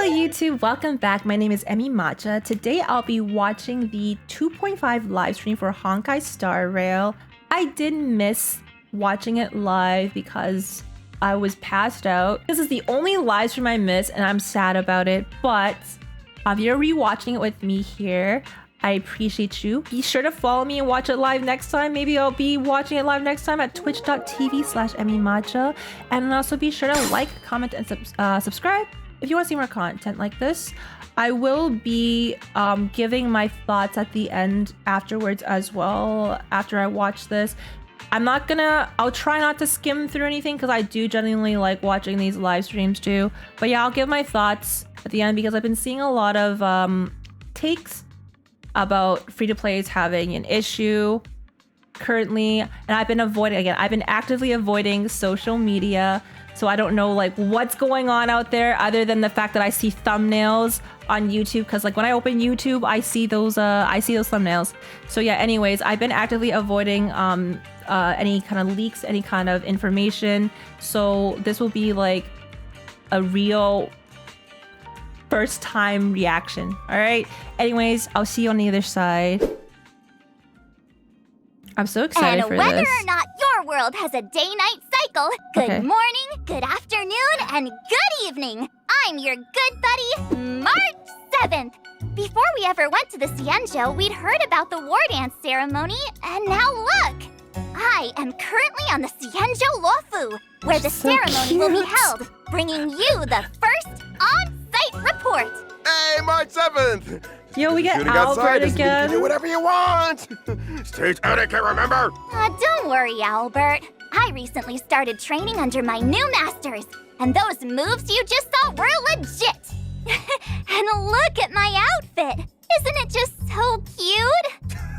YouTube, welcome back. My name is EmiMatcha. Today I'll be watching the 2.5 live stream for Honkai Star Rail. I did miss watching it live because I was passed out. This is the only live stream I missed and I'm sad about it, but if you're rewatching it with me here, I appreciate you. Be sure to follow me and watch it live next time. Maybe I'll be watching it live next time at twitch.tv/EmiMatcha. And also be sure to like, comment, and subscribe if you want to see more content like this. I will be giving my thoughts at the end afterwards as well, after I watch this. I'll try not to skim through anything because I do genuinely like watching these live streams too. But yeah, I'll give my thoughts at the end because I've been seeing a lot of takes about free-to-plays having an issue currently, and I've been actively avoiding social media, so I don't know like what's going on out there other than the fact that I see thumbnails on YouTube, because like when I open YouTube I see those thumbnails. So yeah, anyways, I've been actively avoiding any kind of leaks, any kind of information, so this will be like a real first time reaction. All right, anyways, I'll see you on the other side. I'm so excited for this. And whether or not your world has a day-night cycle, good morning, good afternoon, and good evening. I'm your good buddy, March 7th. Before we ever went to the Xianzhou, we'd heard about the war dance ceremony, and now look! I am currently on the Xianzhou Luofu, where the ceremony will be held, bringing you the first on-site report. Hey, March 7th! Yo, we get Albert again. You can do whatever you want. Stage etiquette, remember? Don't worry, Albert. I recently started training under my new masters, and those moves you just saw were legit. And look at my outfit. Isn't it just so cute?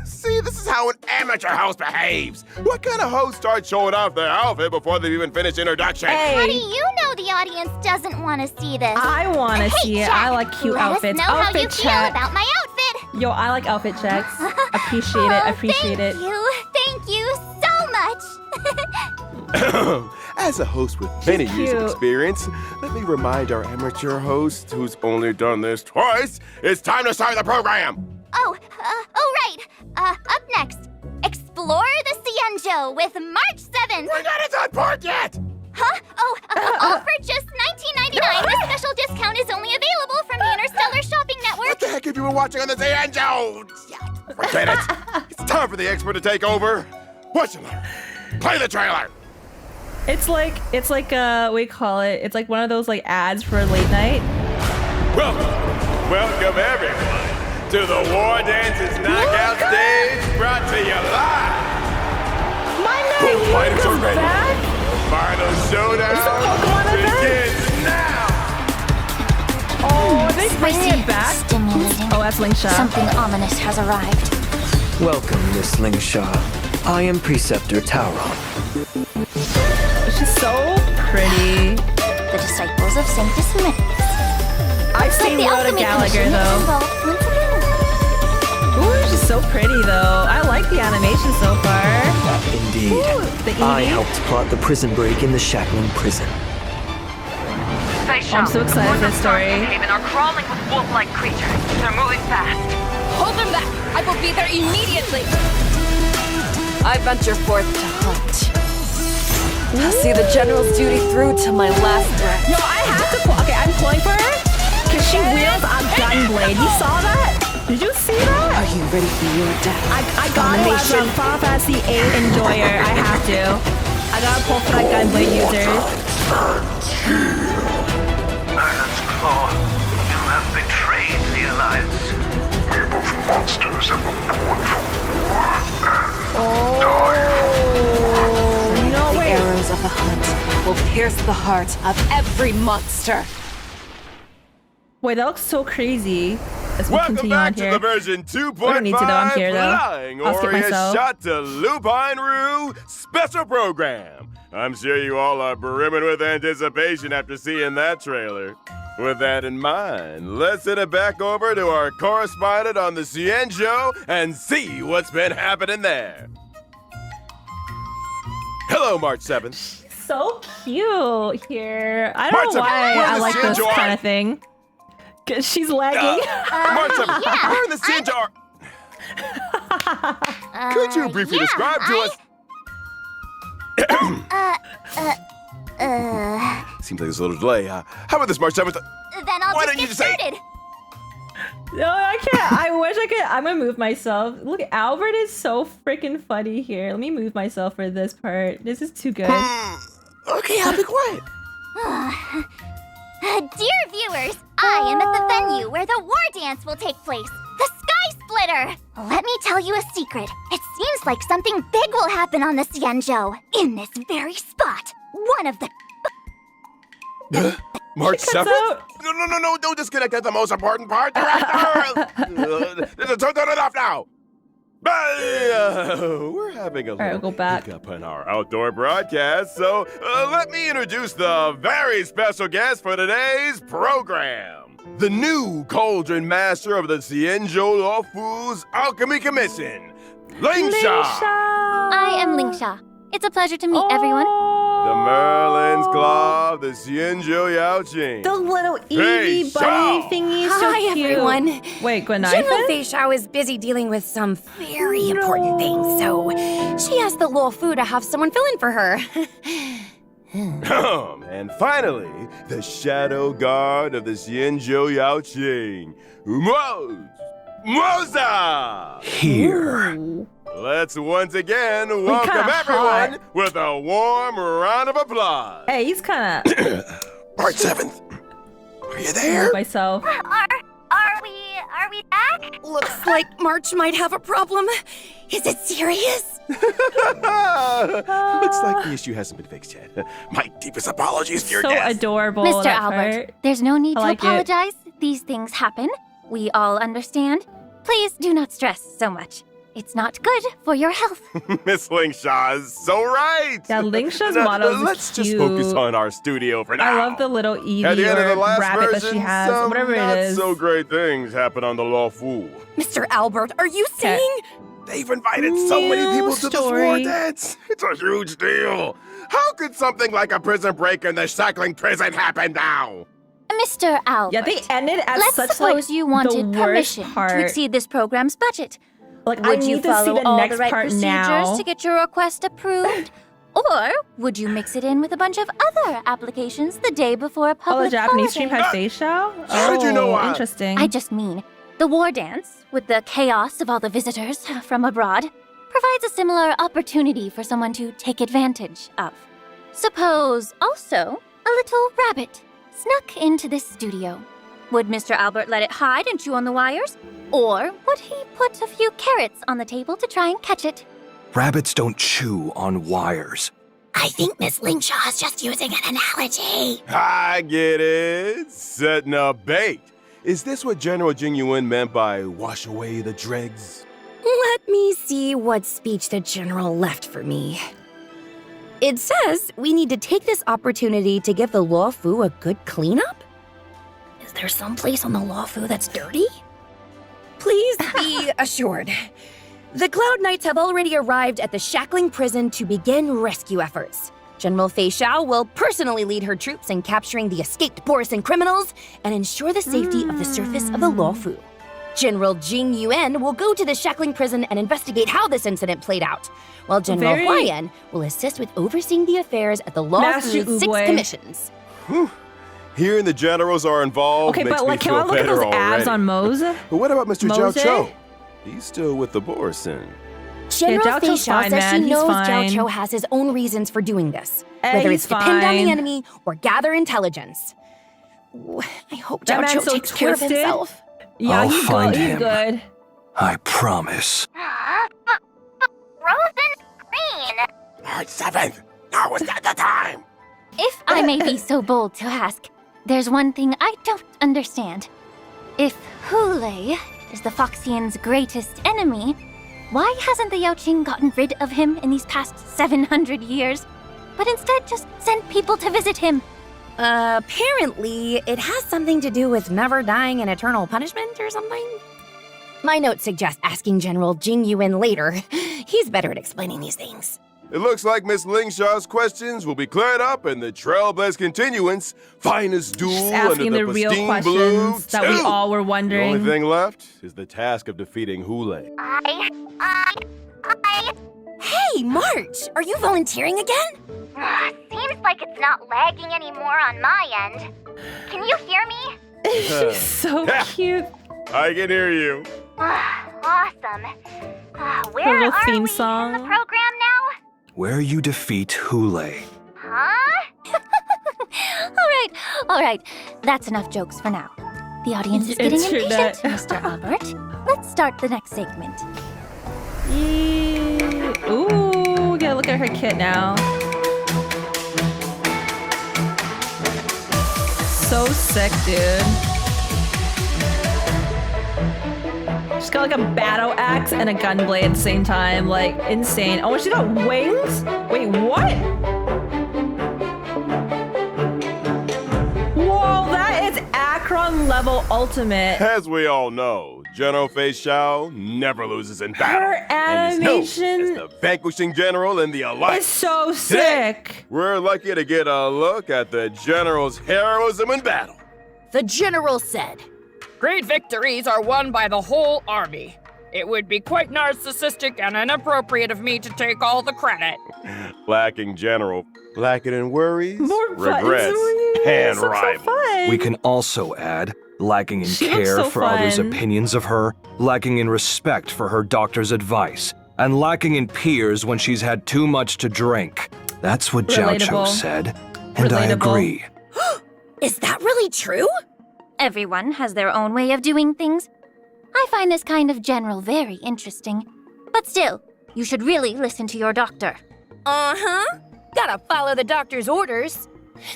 See, this is how an amateur host behaves. What kind of host starts showing off their outfit before they've even finished introduction? Hey. How do you know the audience doesn't want to see this? I want to see it. I like cute outfits. Let us know outfit how you check. feel about my outfit. Yo, I like outfit checks. Appreciate it. Appreciate it. Thank you so much. As a host with many years of experience, let me remind our amateur host, who's only done this twice, it's time to start the program. Right. Up next, explore the Xianzhou with March 7th. We're not on board yet! Huh? All for just $19.99. This special discount is only available from the Interstellar Shopping Network. What the heck have you been watching on the Xianzhou? Forget it. It's time for the expert to take over. What you learn? Play the trailer. It's like we call it. It's like one of those like ads for late night. Welcome everyone to the War Dances Knockout Stage, brought to you live. My man, Fighters are ready. Back? Final showdown begins now. Oh, are they bringing it back? Stimulating. Oh, that's Lingsha. Something ominous has arrived. Welcome, Miss Lingsha. I am Preceptor Tauron. She's so pretty. The disciples of Sanctus Minimus. I've seen Rhoda Gallagher though. Ooh, she's so pretty though. I like the animation so far. Indeed. Ooh, the I Eevee. helped plot the prison break in the Shackling prison. I'm so excited for this story. Haven are crawling with wolf-like creatures. They're moving fast. Hold them back! I will be there immediately! I venture forth to hunt. I'll see the general's duty through to my last breath. Yo, I have to pull. Okay, I'm pulling for her because she wields a gun blade. You saw that? Did you see that? Are you ready for your death? I gotta as a Final Fantasy 8 enjoyer. I have to. I gotta pull for that gun blade user. Iron's Claw, you have betrayed the Alliance. We're both monsters and were born for war and die. No The way. arrows of the hunt will pierce the heart of every monster. Wait, that looks so crazy. As we Welcome continue back on to here. the version 2.5 don't need to though, I'm here though. Flying I'll skip Warrior myself. Shot to Lupine Rue special program. I'm sure you all are brimming with anticipation after seeing that trailer. With that in mind, let's send it back over to our correspondent on the Xianzhou and see what's been happening there. Hello, March 7th. So cute here. I don't know Martha, why where I is like this Georgy? kind of thing. 'Cause she's lagging. March 7th, yeah, where in the Sinja are... Could you briefly describe to us... Seems like there's a little delay. How about this, March 7th? Then I'll Why just don't you get just say- started. No, I can't. I wish I could. I'm gonna move myself. Look, Albert is so freaking funny here. Let me move myself for this part. This is too good. Okay, I'll be quiet. Dear viewers, I am at the venue where the war dance will take place. The Sky Splitter! Let me tell you a secret. It seems like something big will happen on the Xianzhou. In this very spot. One of the... March Cuts 7th? out. No, don't disconnect at the most important part. Turn it off now. We're having a right, we'll go back. hiccup in our outdoor broadcast, so let me introduce the very special guest for today's program. The new Cauldron Master of the Xianzhou Luofu's Alchemy Commission, Lingsha! I am Lingsha. It's a pleasure to meet everyone. The Merlin's Claw of the Xianzhou Yaoqing. The little Eevee bunny thingy is so Hi, cute. everyone. Wait, General Gwenaifen? Feixiao is busy dealing with some very important things, so she asked the Luofu to have someone fill in for her. And finally, the Shadow Guard of the Xianzhou Yaoqing, Moze! Here. Ooh. Let's once again welcome kinda everyone hot. with a warm round of applause. Hey, he's kind of March 7th, are you there? myself. Are we back? Looks like March might have a problem. Is it serious? Looks like the issue hasn't been fixed yet. My deepest apologies to your So guest. adorable. Mr. that Albert, part. there's no need I to like it. apologize. These things happen. We all understand. Please do not stress so much. It's not good for your health. Miss Lingsha is so right. Yeah, Lingsha's Now, model is Let's cute. just focus on our studio for now. I love the little Eevee At the end of the or last rabbit version, that she has, some whatever not it is. so great things happen on the Luofu. Mr. Albert, are you saying? They've invited so many New people to this war story. dance. It's a huge deal. How could something like a prison break in the shackling prison happen now? Mr. Albert. Yeah, they ended at Let's such suppose like you wanted the worst permission part. to exceed this program's budget. Like, Would I you need to see follow the all next the right part procedures now. to get your request approved? Or would you mix it in with a bunch of other applications the day before a Oh, the public Japanese holiday? stream had Feixiao? How did you know I- Interesting. I just mean, the war dance, with the chaos of all the visitors from abroad, provides a similar opportunity for someone to take advantage of. Suppose, also, a little rabbit snuck into this studio. Would Mr. Albert let it hide and chew on the wires? Or would he put a few carrots on the table to try and catch it? Rabbits don't chew on wires. I think Miss Lingshaw is just using an analogy. I get it. Setting a bait. Is this what General Jing Yuan meant by wash away the dregs? Let me see what speech the general left for me. It says we need to take this opportunity to give the Luofu a good cleanup? Is there some place on the Luofu that's dirty? Please be assured. The Cloud Knights have already arrived at the shackling prison to begin rescue efforts. General Feixiao will personally lead her troops in capturing the escaped Borisan criminals and ensure the safety of the surface of the Luofu. General Jing Yuan will go to the shackling prison and investigate how this incident played out, while General Very- Huayan will assist with overseeing the affairs at the Master Luofu's 6 Oogway. commissions. Hearing the generals are involved Okay, makes but me like, can feel I look at better those already. abs on Moze? But what about Mr. Zhao Moze? Cho? He's still with the Borisan. General Zhao Cho's Feixiao fine, says man. she He's knows fine. Zhao Cho has his own reasons for doing this, Eh, whether he's it's depend on the fine. enemy or gather intelligence. Ooh, I hope That Zhao Cho man's so takes care of twisted. himself. Yeah, I'll he's find good. He's him. good. I promise. Frozen green. March 7th. Now is not the time. If I may be so bold to ask, there's one thing I don't understand. If Hule is the Foxian's greatest enemy, why hasn't the Yaoqing gotten rid of him in these past 700 years, but instead just sent people to visit him? Apparently, it has something to do with never dying in eternal punishment or something. My notes suggest asking General Jing Yuan later. He's better at explaining these things. It looks like Miss Lingsha's questions will be cleared up in the Trailblaze Continuance Finest Duel Just under asking the the real pristine blue questions that we 2. all were The wondering. only thing left is the task of defeating Hule. Hey, March! Are you volunteering again? Seems like it's not lagging anymore on my end. Can you hear me? She's so cute. I can hear you. Awesome. Where little are theme we song. in the program now? Where you defeat Hule. Huh? All right. That's enough jokes for now. The audience is getting impatient, Mr. Albert. Let's start the next segment. Ooh, gotta look at her kit now. So sick, dude. She's got like a battle axe and a gunblade at the same time, like insane. Oh, she got wings? Wait, what? Whoa, that is Akron level ultimate. As we all know, General Feixiao never loses in battle. Her and he's known animation as the vanquishing general in the Alliance. is so Today, sick. we're lucky to get a look at the general's heroism in battle. The general said, "Great victories are won by the whole army. It would be quite narcissistic and inappropriate of me to take all the credit." Lacking general, lacking in worries, More regrets, buttons. and So rivals. fun. We can also add lacking in She looks care so for others' fun. opinions of her, lacking in respect for her doctor's advice, and lacking in peers when she's had too much to drink. That's what Jiao Cho Relatable. said, and I Relatable. agree. Is that really true? Everyone has their own way of doing things. I find this kind of general very interesting. But still, you should really listen to your doctor. Uh-huh. Gotta follow the doctor's orders.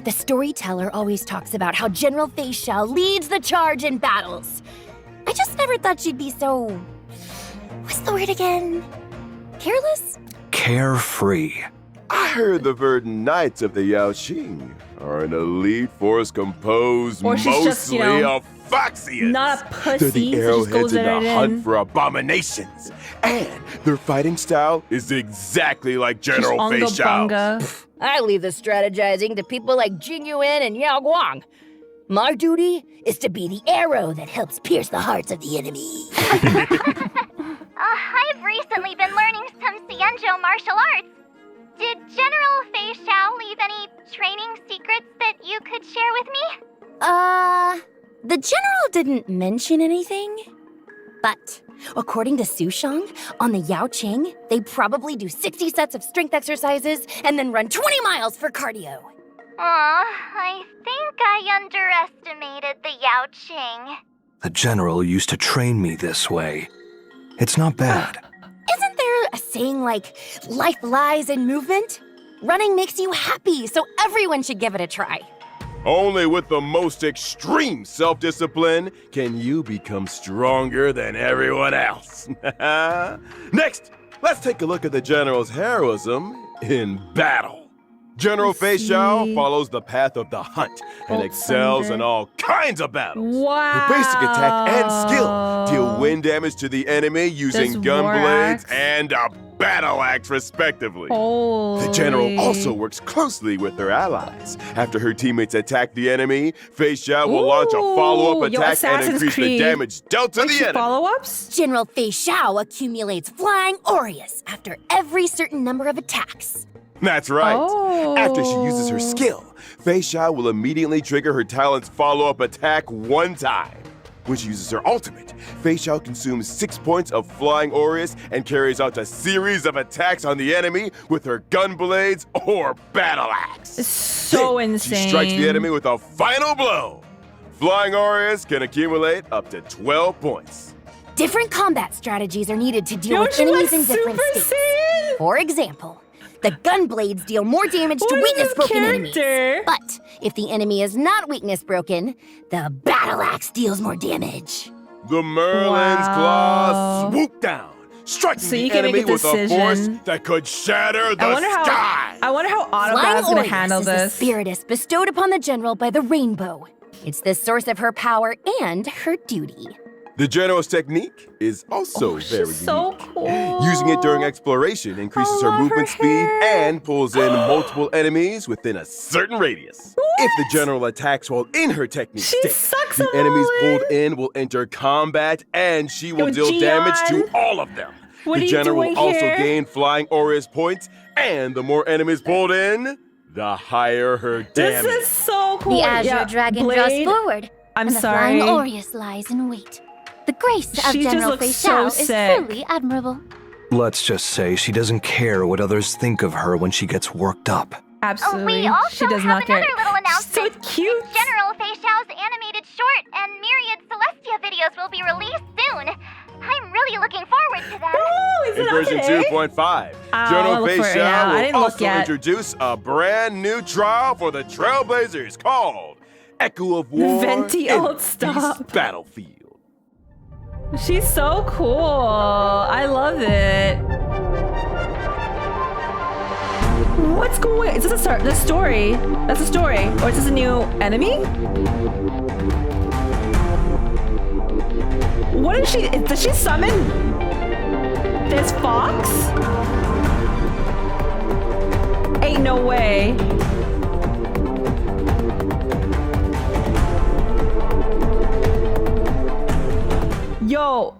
The storyteller always talks about how General Feixiao leads the charge in battles. I just never thought she'd be so... What's the word again? Careless? Carefree. I heard the Verdant Knights of the Yaoqing are an elite force composed Or she's mostly just, you know, of Foxians. not a They're pussy, the so just arrowheads goes in right the hunt in. for abominations. And their fighting style is exactly like She's General onga Feixiao's. bonga. I leave the strategizing to people like Jing Yuan and Yao Guang. My duty is to be the arrow that helps pierce the hearts of the enemy. I've recently been learning some Xianzhou martial arts. Did General Feixiao leave any training secrets that you could share with me? The general didn't mention anything. But according to Sushang, on the Yaoqing, they probably do 60 sets of strength exercises and then run 20 miles for cardio. I think I underestimated the Yaoqing. The general used to train me this way. It's not bad. Isn't there a saying like, life lies in movement? Running makes you happy, so everyone should give it a try. Only with the most extreme self-discipline can you become stronger than everyone else. Next, let's take a look at the general's heroism in battle. General Feixiao follows the path of the hunt and Bolt excels thunder. in all kinds of battles. Wow. Her basic attack and skill deal wind damage to the enemy using Does gun war blades axe? and a battle axe, respectively. Holy. The general also works closely with her allies. After her teammates attack the enemy, Feixiao will launch a follow-up Ooh, yo, attack and Assassin's increase Creed. the damage dealt to the enemy. Follow-ups? General Feixiao accumulates flying aureus after every certain number of attacks. That's right. Oh. After she uses her skill, Feixiao will immediately trigger her talent's follow-up attack one time. When she uses her ultimate, Feixiao consumes 6 points of flying aureus and carries out a series of attacks on the enemy with her gun blades or battle axe. It's so Then insane. She strikes the enemy with a final blow. Flying aureus can accumulate up to 12 points. Different combat strategies are needed to deal Yo, with she enemies went in different Super states. Saiyan. For example, the gun blades deal more damage to What is weakness this broken enemies. character? But if the enemy is not weakness broken, the battle axe deals more damage. The Merlin's Wow. claw swoop down, striking So you the can make enemy a with a force decision. that could shatter the I wonder sky. how Flying Autobot's gonna aureus handle is this. the spiritus bestowed upon the general by the rainbow. It's the source of her power and her duty. The general's technique is also very She's so unique. cool. Using it during exploration increases I her love movement her speed hair. and pulls in multiple enemies within a certain radius. If the general attacks while in her technique She state, sucks the a enemies lot. pulled in will enter combat and she will Yo, deal damage to Gian. all of them. What the are you general will doing also here? gain flying Aureus points, and the more enemies pulled in, the higher her damage. This is so cool. The Azure Dragon draws Blade. forward. I'm and the sorry. flying Aureus lies in wait. The grace of She just General looks Feixiao so is sick. truly admirable. Let's just say she doesn't care what others think of her when she gets worked up. Absolutely. We also She does have not care. another little She's so announcement. cute. General Feixiao's animated short and myriad Celestia videos will be released soon. I'm really looking forward to them. Oh, is In it version okay? 2.5, I'll General look for it now. Feixiao I will didn't look also yet. introduce a brand new trial for the Trailblazers called Echo of War Venti in ult, Beast stop. Battlefield. She's so cool. I love it. What's going? Is this the story? That's a story, or is this a new enemy? What is she? Does she summon this fox? Ain't no way. Yo,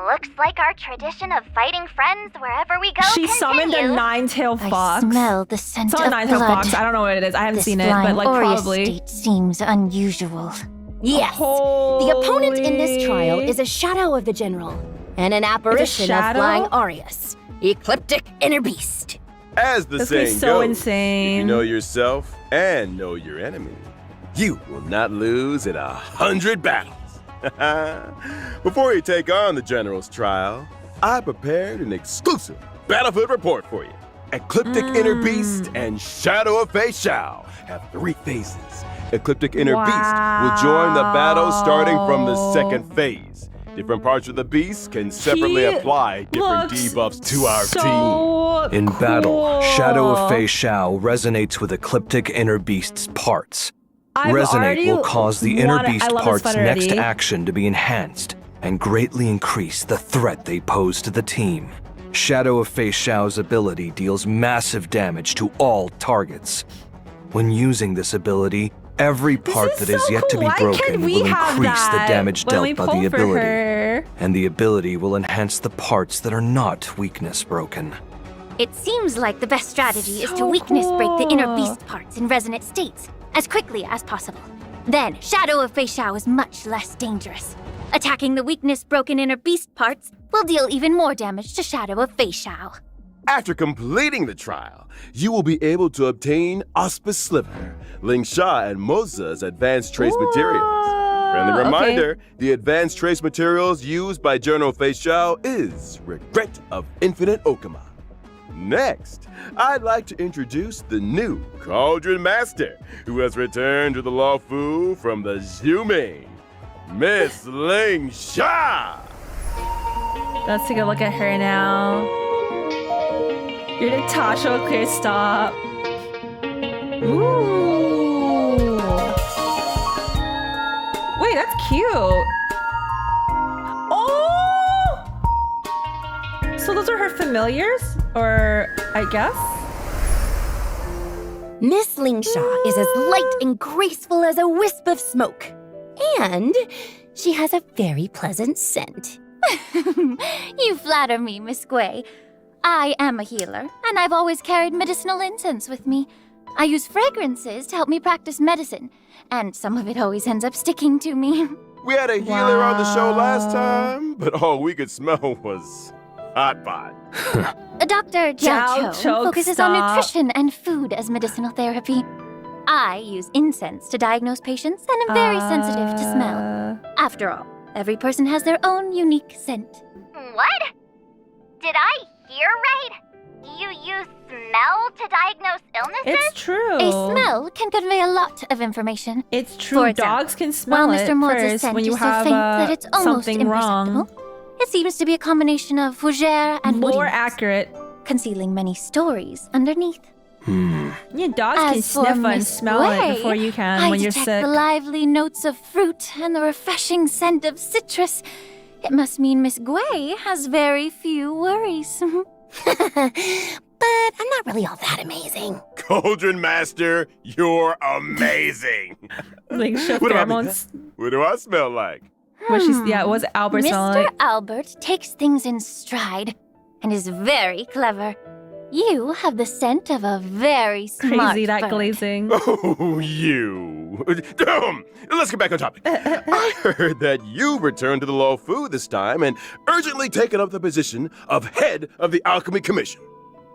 Looks like our tradition of fighting friends wherever we go she summoned a continues. nine-tailed fox. I smell the scent It's not a of nine-tailed blood. fox. I don't know what it is. I haven't This seen it, but flying like Aureus probably. state seems unusual. Yes, the opponent in this trial is a shadow of the general and an apparition of shadow? flying Aureus, ecliptic inner beast. As the That's gonna be saying so goes, insane. if you know yourself and know your enemy, you will not lose in 100 battles. Before you take on the general's trial, I prepared an exclusive Battlefield report for you. Ecliptic Inner Beast and Shadow of Feixiao have 3 phases. Ecliptic Inner Beast will join the battle starting from the second phase. Different parts of the beast can separately He apply different looks debuffs to our team. so In battle, cool. Shadow of Feixiao resonates with Ecliptic Inner Beast's parts. Resonate will cause the Inner Beast part's next action to be enhanced and greatly increase the threat they pose to the team. Shadow of Feixiao's ability deals massive damage to all targets. When using this ability, every part that is yet to be broken will increase the damage dealt by the ability, and the ability will enhance the parts that are not weakness broken. It seems like the best strategy is to weakness break the inner beast parts in resonant states as quickly as possible. Then, Shadow of Feixiao is much less dangerous. Attacking the weakness-broken inner beast parts will deal even more damage to Shadow of Feixiao. After completing the trial, you will be able to obtain Auspice Sliver, Lingsha and Moze's advanced trace materials. Friendly reminder, the advanced trace materials used by General Feixiao is Regret of Infinite Okama. Next, I'd like to introduce the new Cauldron Master, who has returned to the Law Fu from the Zhumain, Miss Lingsha! Let's take a look at her now. Your Natasha will clear stop. Ooh. Wait, that's cute. Oh! So those are her familiars? Or, I guess? Miss Lingsha is as light and graceful as a wisp of smoke. And she has a very pleasant scent. You flatter me, Miss Gui. I am a healer, and I've always carried medicinal incense with me. I use fragrances to help me practice medicine, and some of it always ends up sticking to me. We had a healer on the show last time, but all we could smell was hot pot. Dr. Jiao Cho focuses on stop. nutrition and food as medicinal therapy. I use incense to diagnose patients and am very sensitive to smell. After all, every person has their own unique scent. What? Did I hear right? You use smell to diagnose illnesses? It's true. A smell can convey a lot of information. It's true. For example, Dogs can smell while it Mr. Moze's first scent when you is so have faint that it's almost something wrong. imperceptible. It seems to be a combination of fougere and More woodiness, accurate. concealing many stories underneath. Yeah, dogs can As for sniff and Miss smell Gray, it before you can I when you're detect sick. the lively notes of fruit and the refreshing scent of citrus. It must mean Miss Gray has very few worries. But I'm not really all that amazing. Cauldron Master, you're amazing. Lingsha What about me? pheromones. What do I smell like? What was Albert smelling Mr. like? Albert takes things in stride and is very clever. You have the scent of a very smart Crazy, that bird. glazing. Oh, you. Let's get back on topic. I heard that you returned to the Law Fu this time and urgently taken up the position of head of the Alchemy Commission.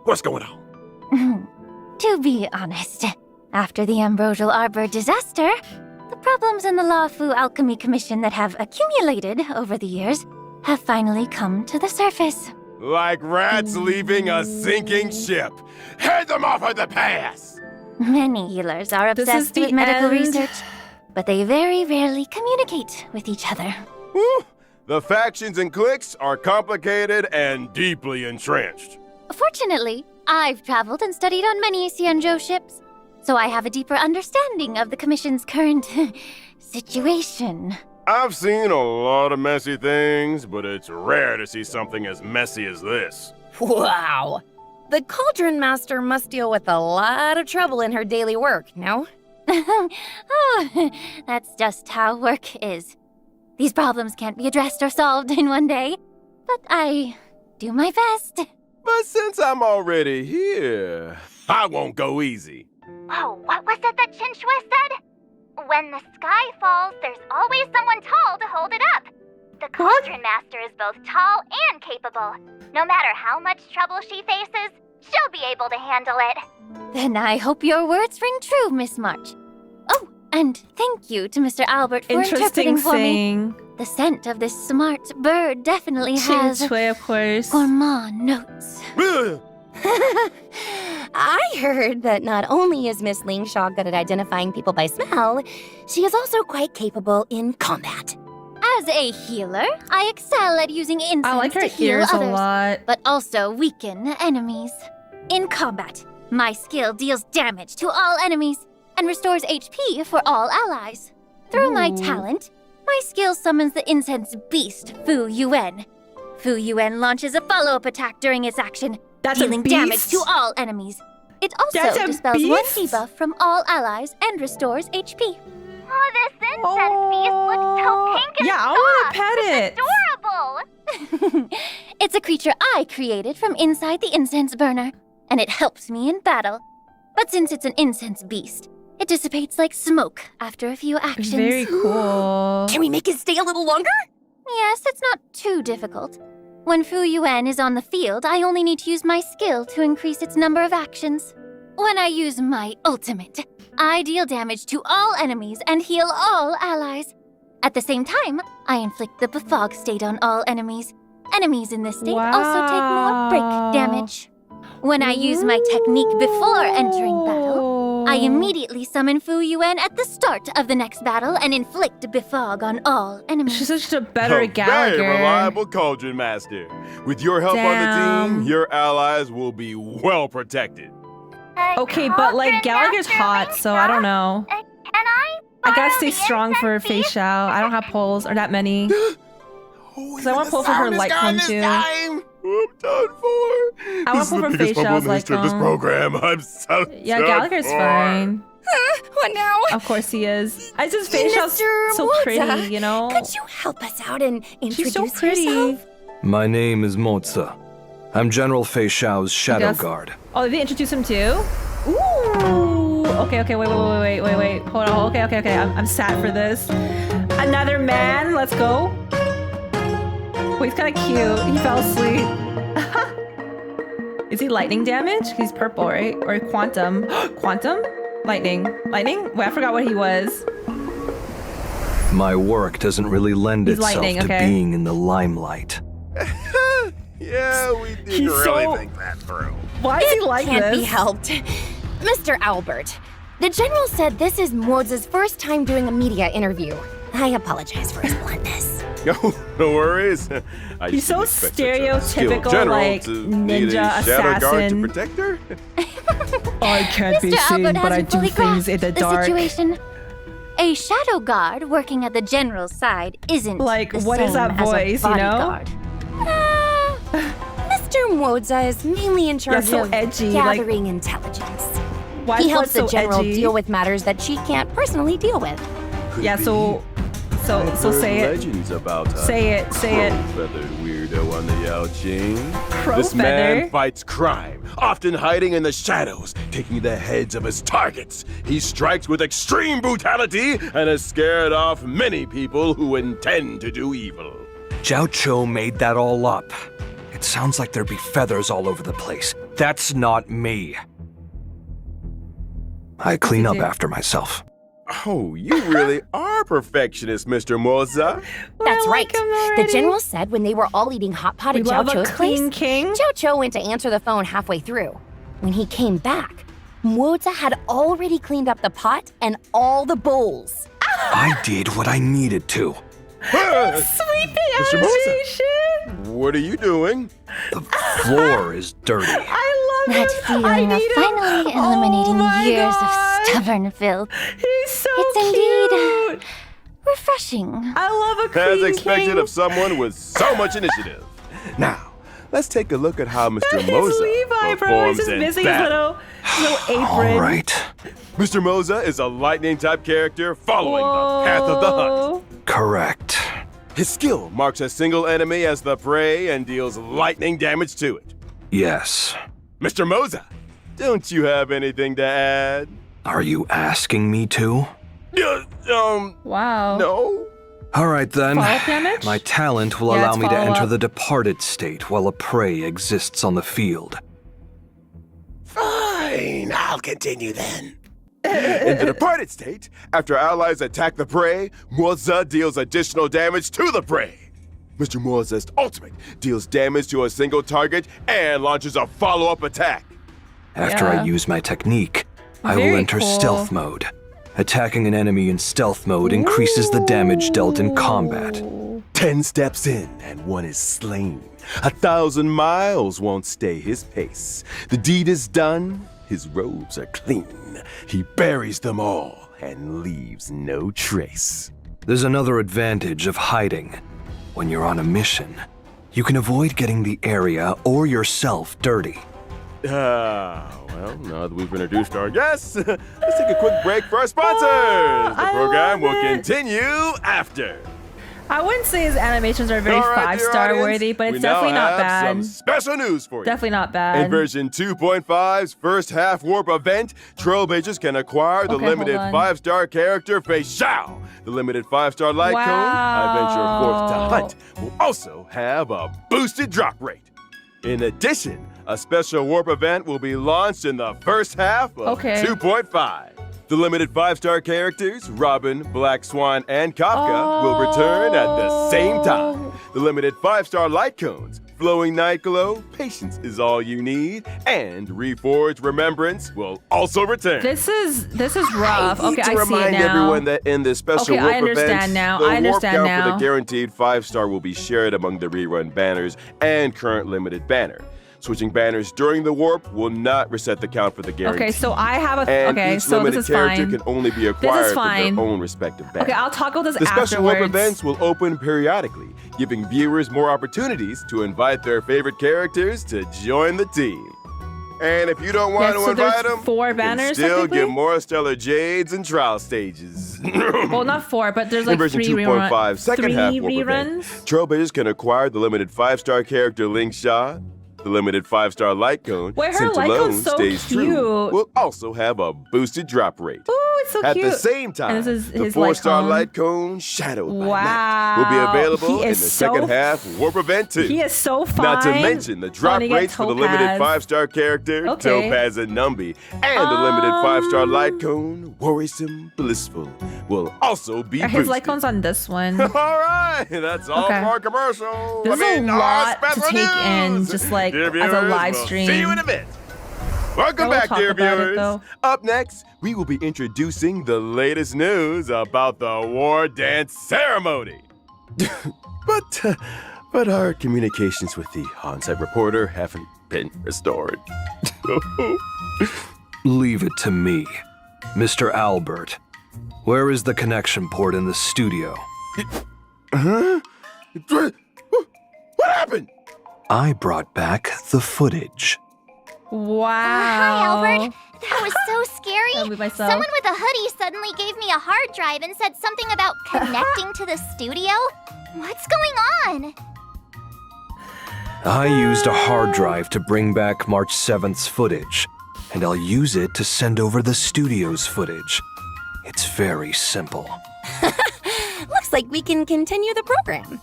What's going on? To be honest, after the Ambrosial Arbor disaster, the problems in the Law Fu Alchemy Commission that have accumulated over the years have finally come to the surface. Like rats leaving a sinking ship. Head them off at the pass! Many healers are This is obsessed the with medical end. research, but they very rarely communicate with each other. Whew. The factions and cliques are complicated and deeply entrenched. Fortunately, I've traveled and studied on many Xianzhou ships, so I have a deeper understanding of the Commission's current situation. I've seen a lot of messy things, but it's rare to see something as messy as this. Wow. The Cauldron Master must deal with a lot of trouble in her daily work, no? Oh, that's just how work is. These problems can't be addressed or solved in one day, but I do my best. But since I'm already here, I won't go easy. Oh, what was it that Chinshue said? When the sky falls, there's always someone tall to hold it up. The Cauldron Master is both tall and capable. No matter how much trouble she faces, she'll be able to handle it. Then I hope your words ring true, Miss March. Oh, and thank you to Mr. Albert for Interesting interpreting for me. thing. The scent of this smart bird definitely has Chinchue, of course. gourmand notes. I heard that not only is Miss Lingsha good at identifying people by smell, she is also quite capable in combat. As a healer, I excel at using incense I like her to heal ears others, a lot. but also weaken enemies. In combat, my skill deals damage to all enemies and restores HP for all allies. Through my talent, my skill summons the incense beast, Fu Yuan. Fu Yuan launches a follow-up attack during its action, That's a dealing damage beast? to all enemies. It That's also a dispels one beast? debuff from all allies and restores HP. Oh, this incense beast looks so pink and Yeah, I soft. want to pet it. Adorable! It's a creature I created from inside the incense burner, and it helps me in battle. But since it's an incense beast, it dissipates like smoke after a few actions. Very cool. Can we make it stay a little longer? Yes, it's not too difficult. When Fu Yuan is on the field, I only need to use my skill to increase its number of actions. When I use my ultimate, I deal damage to all enemies and heal all allies. At the same time, I inflict the befog state on all enemies. Enemies in this state also take more break damage. When I use my technique before entering battle, I immediately summon Fu Yuan at the start of the next battle and inflict befog on all enemies. She's such a better A Gallagher. very reliable Cauldron Master. With your help on the Damn. team, your allies will be well protected. Okay, but like Gallagher's hot, so I don't know. Can I gotta stay strong for Feixiao. I don't have polls, or that many. Because I wanna pull for her light cone too. I'm done for. I wanna This is pull the for biggest fumble in Feixiao's the light history of this cone. program. I'm so Yeah, done Gallagher's for. fine. What now? Of course he is. I just Feixiao's Mr. so Moze, pretty, you know? Could you help us out and introduce She's so pretty. yourself? My name is Moze. I'm General Feixiao's Shadow Yes. Guard. Oh, did they introduce him too? Ooh. Okay, wait. Hold on. Okay. I'm sad for this. Another man. Let's go. Oh, he's kind of cute. He fell asleep. Is he lightning damage? He's purple, right? Or quantum? Quantum? Lightning. Lightning? Wait, I forgot what he was. My work doesn't really lend He's itself lightning, to okay. being in the limelight. Yeah, we didn't He's really so- think that through. Why is he like Can't this? be helped. Mr. Albert, the General said this is Moze's first time doing a media interview. I apologize for his bluntness. No worries. I He's just so didn't expect such a skilled stereotypical, general like, to need a ninja shadow guard to assassin. protect her. I can't be Mr. seen, Albert but I hasn't do fully things in grasped the dark. situation. A shadow guard working at the general's side isn't Like, the what same is that as voice, a you know? bodyguard. Mr. Moze is mainly in charge so of edgy, like- gathering intelligence. Why He is helps Blood the so general edgy? deal with matters that she can't personally deal with. Yeah, so say it. Legends about a Say it. feathered weirdo on the out chain. This Feather? man fights crime, often hiding in the shadows, taking the heads of his targets. He strikes with extreme brutality and has scared off many people who intend to do evil. Zhao Cho made that all up. It sounds like there'd be feathers all over the place. That's not me. I clean up after myself. Oh, you really are perfectionist, Mr. Moze. That's right. The general said when they were all eating hot pot at We love Zhao a Cho's place, clean king. Zhao Cho went to answer the phone halfway through. When he came back, Moze had already cleaned up the pot and all the bowls. I did what I needed to. Sweeping Mr. Moze. animation. What are you doing? The floor is dirty. I love That him. I feeling of need him. finally eliminating Oh my years God. of stubborn filth. He's so It's cute. indeed refreshing. I love a clean As expected king. of someone with so much initiative. Now, let's take a look at how Mr. His Moze Levi, bro. He's performs just in missing his battle. little apron. All right. Mr. Moze is a lightning-type character following the path of the hunt. Correct. His skill marks a single enemy as the prey and deals lightning damage to it. Yes. Mr. Moze, don't you have anything to add? Are you asking me to? Wow. No? All right then. Follow-up damage? My talent will Yeah, allow it's me to enter follow-up. the departed state while a prey exists on the field. Fine, I'll continue then. In the departed state, after allies attack the prey, Moze deals additional damage to the prey. Mr. Moze's ultimate deals damage to a single target and launches a follow-up attack. After Yeah. I use my technique, I Very will enter cool. stealth mode. Attacking an enemy in stealth mode increases the damage dealt in combat. 10 steps in and one is slain. 1,000 miles won't stay his pace. The deed is done, his robes are clean. He buries them all and leaves no trace. There's another advantage of hiding. When you're on a mission, you can avoid getting the area or yourself dirty. Well, now that we've introduced our guests, let's take a quick break for our sponsors. The I program will love it. continue after. I wouldn't say his animations are very All right, dear 5-star audience, worthy, but we it's now definitely not have bad. Some special news for you. Definitely not In bad. version 2.5's first half warp event, Trailblazers can acquire the Okay, limited hold on. 5-star character Feixiao. The limited 5-star light cone, I venture forth to Wow. hunt, will also have a boosted drop rate. In addition, a special warp event will be launched in the first half of Okay. 2.5. The limited 5-star characters, Robin, Black Swan, and Kafka, will return at the same time. The limited 5-star light cones, Flowing Night Glow, Patience is All You Need, and Reforged Remembrance will also return. This is rough. I need Okay, to I see it remind now. everyone that in this special Okay, I warp understand event, now. the I understand warp count for now. the guaranteed 5-star will be shared among the rerun banners and current limited banner. Switching banners during the warp will not reset the count for the guarantee. Okay, so I have a. And Okay, each so limited this is character fine. can only be acquired from fine. their own respective banner. Okay, I'll talk about this The special warp afterwards. events will open periodically, giving viewers more opportunities to invite their favorite characters to join the team. And if you don't want Yeah, to so invite there's them, 4 you can banners, still technically? get more stellar Jades and trial stages. Well, not 4, but there's In like version 3 2.5, second 3 half warp reruns. event, Trailblazers can acquire the limited 5-star character Lingsha. The limited 5-star light cone, Wait, her Sent light Alone cone's so stays cute. true, will also have a boosted drop rate. Ooh, it's so At cute. the same time, And this is the his light 4-star cone. light cone, Shadowed by Wow. Night, will be available He in the is so second half warp event too. He is so fine. Not to mention the drop Wanna get rates for the limited Topaz. 5-star character, Okay. Topaz and Numby, and the limited 5-star light cone, Worrisome Blissful, will also be Are his boosted. light cones on this one? All right, that's all Okay. for our commercial. This is a our lot to special take in, news. just like Dear as a viewers, live we'll stream. See you in a bit. Welcome I will back, talk dear about it, viewers. though. Up next, we will be introducing the latest news about the war dance ceremony. but our communications with the on-site reporter haven't been restored. Leave it to me. Mr. Albert, where is the connection port in the studio? Huh? What happened? I brought back the footage. Wow. Hi, Albert. That was so scary. I'll move myself. Someone with a hoodie suddenly gave me a hard drive and said something about connecting to the studio. What's going on? I used a hard drive to bring back March 7th's footage, and I'll use it to send over the studio's footage. It's very simple. Looks like we can continue the program.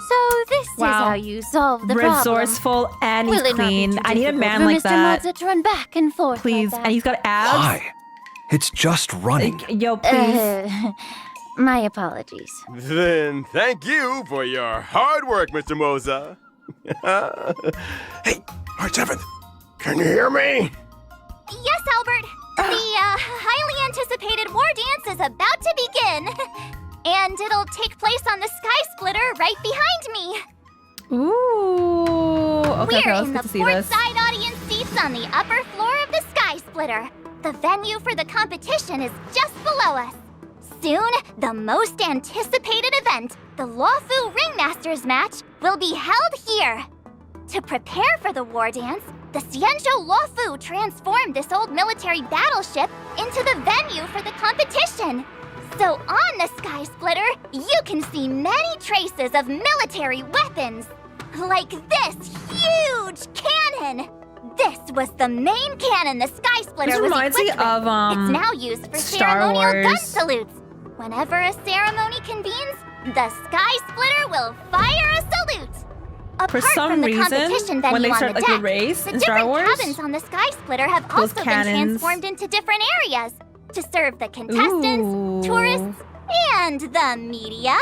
So this Wow. is how you solve the Resourceful and he's Will it not be clean. too I need a difficult man for like Mr. that. Moze to run back and forth Please. like And he's got abs. Why? It's just running. Like, yo, please. My apologies. Then thank you for your hard work, Mr. Moze. Hey, March 7th, can you hear me? Yes, Albert. The highly anticipated war dance is about to begin. And it'll take place on the Sky Splitter right behind me. Ooh. Okay, We're let's in get the to see this. port-side audience seats on the upper floor of the Sky Splitter. The venue for the competition is just below us. Soon, the most anticipated event, the Lawfu Ringmasters match, will be held here. To prepare for the war dance, the Xianzhou Lawfu transformed this old military battleship into the venue for the competition. So on the Sky Splitter, you can see many traces of military weapons. Like this huge cannon! This was the main cannon the Sky Splitter This was reminds me equipped with. of, It's now used for Star ceremonial gun Wars. salutes. Whenever a ceremony convenes, the Sky Splitter will fire a salute. For Apart some from the reason, competition venue when they on start the like deck, a race the in Star different Wars, cabins on the Sky Splitter have those also been cannons. transformed into different areas to serve the contestants, Ooh. tourists, and the media.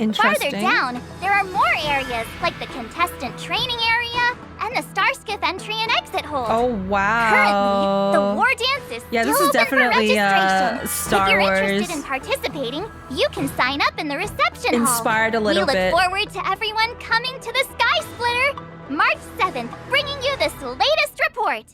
interesting. Farther down, there are more areas like the contestant training area and the Starskiff entry and exit hole. Oh wow. Currently, the war dance is Yeah, this still is open for definitely, registration. Star if you're Wars. interested in participating, you can sign up in the reception Inspired a hall. little we bit. look forward to everyone coming to the Sky Splitter, March 7th, bringing you this latest report.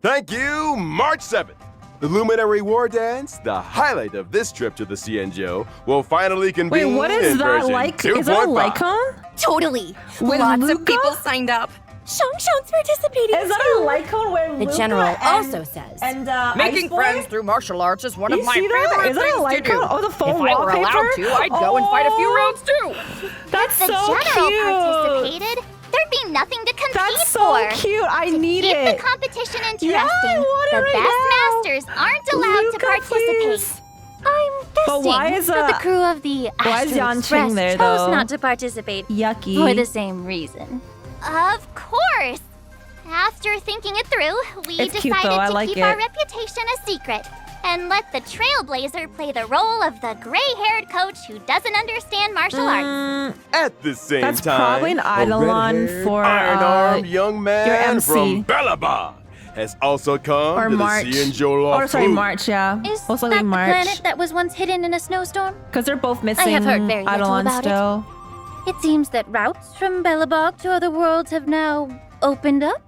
Thank you, March 7th. The Luminary War Dance, the highlight of this trip to the Xianzhou, will finally Wait, convene what is in that version like? 2.5. Is that a Lycon? Totally. With Lots Luca? of people signed up. Shang's participating Is that too. a Lycon with The Luca general and, also says, and Making Ice Boy? friends through martial arts is one You of my see that? favorite Is that a things to Lycon? do. Oh, the phone If I were wallpaper? allowed to, I'd go and fight a few Oh. rounds too. That's if the so general cute. participated, there'd be nothing to compete That's so for. cute. I need Keep it. the competition interesting, Yeah, I want it the right best now. masters aren't allowed Luca, to participate. please. I'm guessing But why is that the crew of the why is Astro Yan Express Qing there, chose though? not to participate Yucky. for the same reason. Of course. After thinking it through, we It's decided cute, though. I to like keep it. our reputation a secret and let the Trailblazer play the role of the gray-haired coach who doesn't understand martial arts. At the same That's time, probably an a eidolon red-haired, for, iron-armed young your man MC. from Bellabog has also come Or to March. the Xianzhou Law Or sorry, Fu. March, yeah. Is Most that likely the March. planet that was once hidden in a snowstorm? Because they're both missing I have heard very little Eidolon about it. still. It seems that routes from Bellabog to other worlds have now opened up.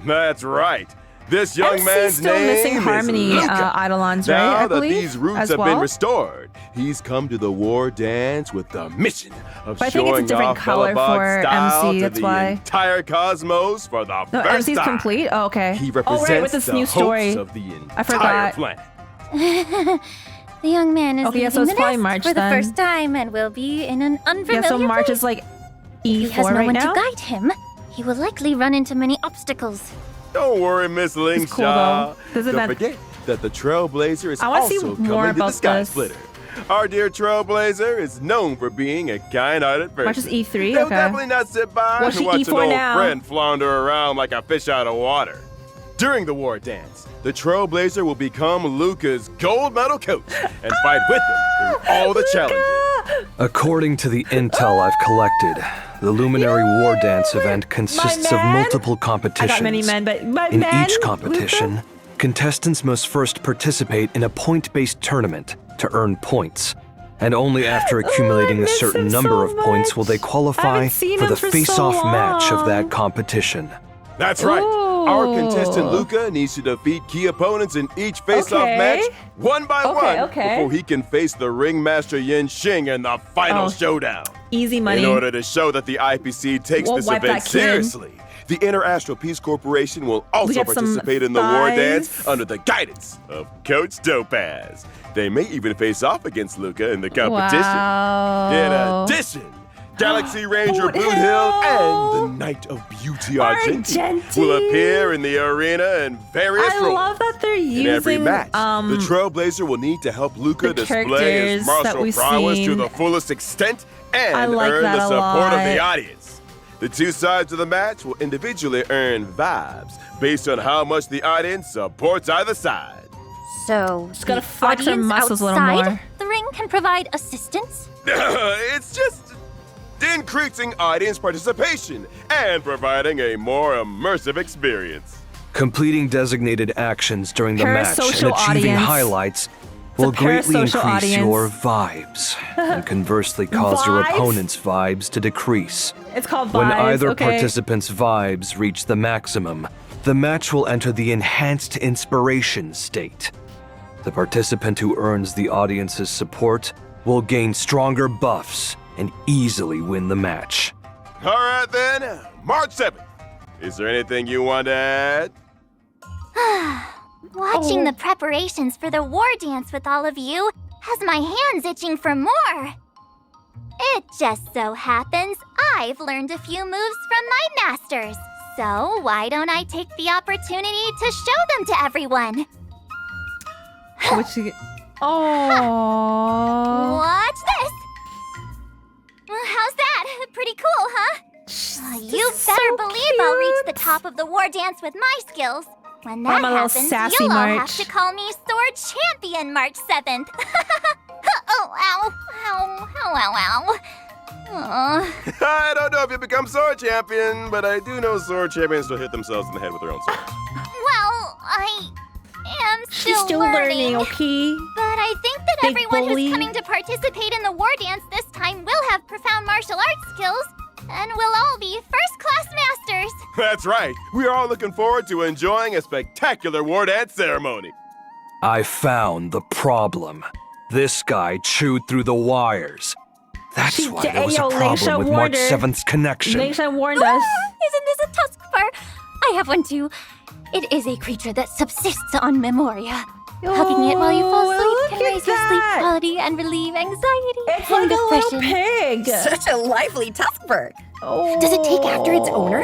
That's right. This young MC's man's still name missing is Harmony Luca. Eidolons, Now right? I that believe, these roots as have well. been restored, he's come to the war dance with the mission of But I think it's a showing different off color Bellabog's for style MC, to that's the why. entire cosmos for the No, first MC's time. complete? Oh, okay. He Oh, represents right, with this the new hopes story. of the I entire forgot. planet. The young man is Okay, yeah, so leaving it's the probably nest March for the then. first time and will be in an unfamiliar Yeah, so March place. is like If he has E4 no right one now. to guide him, he will likely run into many obstacles. Don't worry, Miss Lingsha. cool, though. This Don't event- forget that the Trailblazer is I wanna also see coming more to the about Sky this. Splitter. Our dear Trailblazer is known for being a kind-hearted person. March is E3? They'll Okay. definitely not sit by Well, and she watch an E4 old now. friend flounder around like a fish out of water. During the war dance, the Trailblazer will become Luca's gold medal coach and fight with him through all the challenges. According to the intel I've collected, the Luminary War Dance event consists of man? multiple I competitions. got many men, but my In man, each competition, Luca? contestants must first participate in a point-based tournament to earn points. And only after accumulating a miss certain him number so of points will they much. I qualify haven't seen for him the for so face-off match of long. that competition. That's right. Our contestant Luca needs to defeat key opponents in each face-off match one by one before he can face the ringmaster Yin Xing in the final showdown. Easy money. In order to show that the IPC takes this event seriously, the Inter-Astral Peace Corporation will also participate in the war dance under the guidance of Coach Topaz. They may even face off against Luca in the competition. Wow. In addition, Galaxy Ranger Boot Hill and the Knight of Beauty Argenti will appear in the arena in various roles. I love that they're using in every match, the Trailblazer will need to help Luca display his martial prowess to the fullest extent and earn the support of the audience. The two sides of the match will individually earn vibes based on how much the audience supports either side. So, just gotta flex our muscles a little more. The ring can provide assistance? It's just increasing audience participation and providing a more immersive experience. Completing designated actions during the match and achieving highlights will greatly increase your vibes and conversely cause your opponent's vibes to decrease. It's called vibes. When either participant's vibes reach the maximum, the match will enter the enhanced inspiration state. The participant who earns the audience's support will gain stronger buffs and easily win the match. All right then, March 7th. Is there anything you want to add? Watching the preparations for the war dance with all of you has my hands itching for more. It just so happens I've learned a few moves from my masters. So why don't I take the opportunity to show them to everyone? Watch this! How's that? Pretty cool, huh? You better believe I'll reach the top of the war dance with my skills. When that happens, you'll all have to call me Sword Champion March 7th. Oh, ow. Ow, ow, ow, ow. I don't know if you become Sword Champion, but I do know Sword Champions will hit themselves in the head with their own swords. Well, I am still learning, okay? But I think that everyone who's coming to participate in the war dance this time will have profound martial arts skills, and we'll all be first-class masters. That's right. We are all looking forward to enjoying a spectacular war dance ceremony. I found the problem. This guy chewed through the wires. That's why there was a problem with March 7th's connection. Lingsha warned us. Isn't this a tuskbar? I have one too. It is a creature that subsists on memoria. Hugging it while you fall asleep can raise your sleep quality and relieve anxiety and depression. Little pig. Such a lively tuskbird. Does it take after its owner?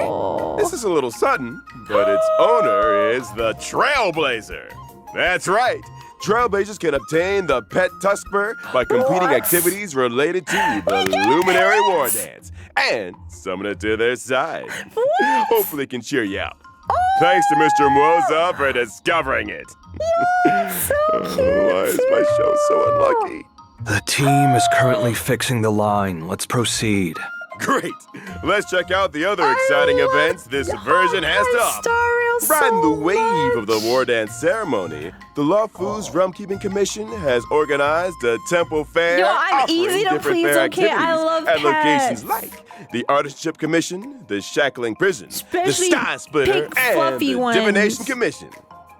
This is a little sudden, but its owner is the Trailblazer. That's right. Trailblazers can obtain the pet Tuskbird by completing activities related to the Luminary War Dance and summon it to their side. Hopefully it can cheer you up. Thanks to Mr. Moze for discovering it. So cute. Why is my show so unlucky? The team is currently fixing the line. Let's proceed. Great. Let's check out the other exciting events this version has to offer. Riding the wave of the war dance ceremony, the Luofu's Realm Keeping Commission has organized a temple fair I'm easy to different please, fair okay? I activities love at pets. locations like the Artistship Commission, the Shackling Prison, Especially the Sky Splitter, pink, and fluffy the ones. Divination Commission.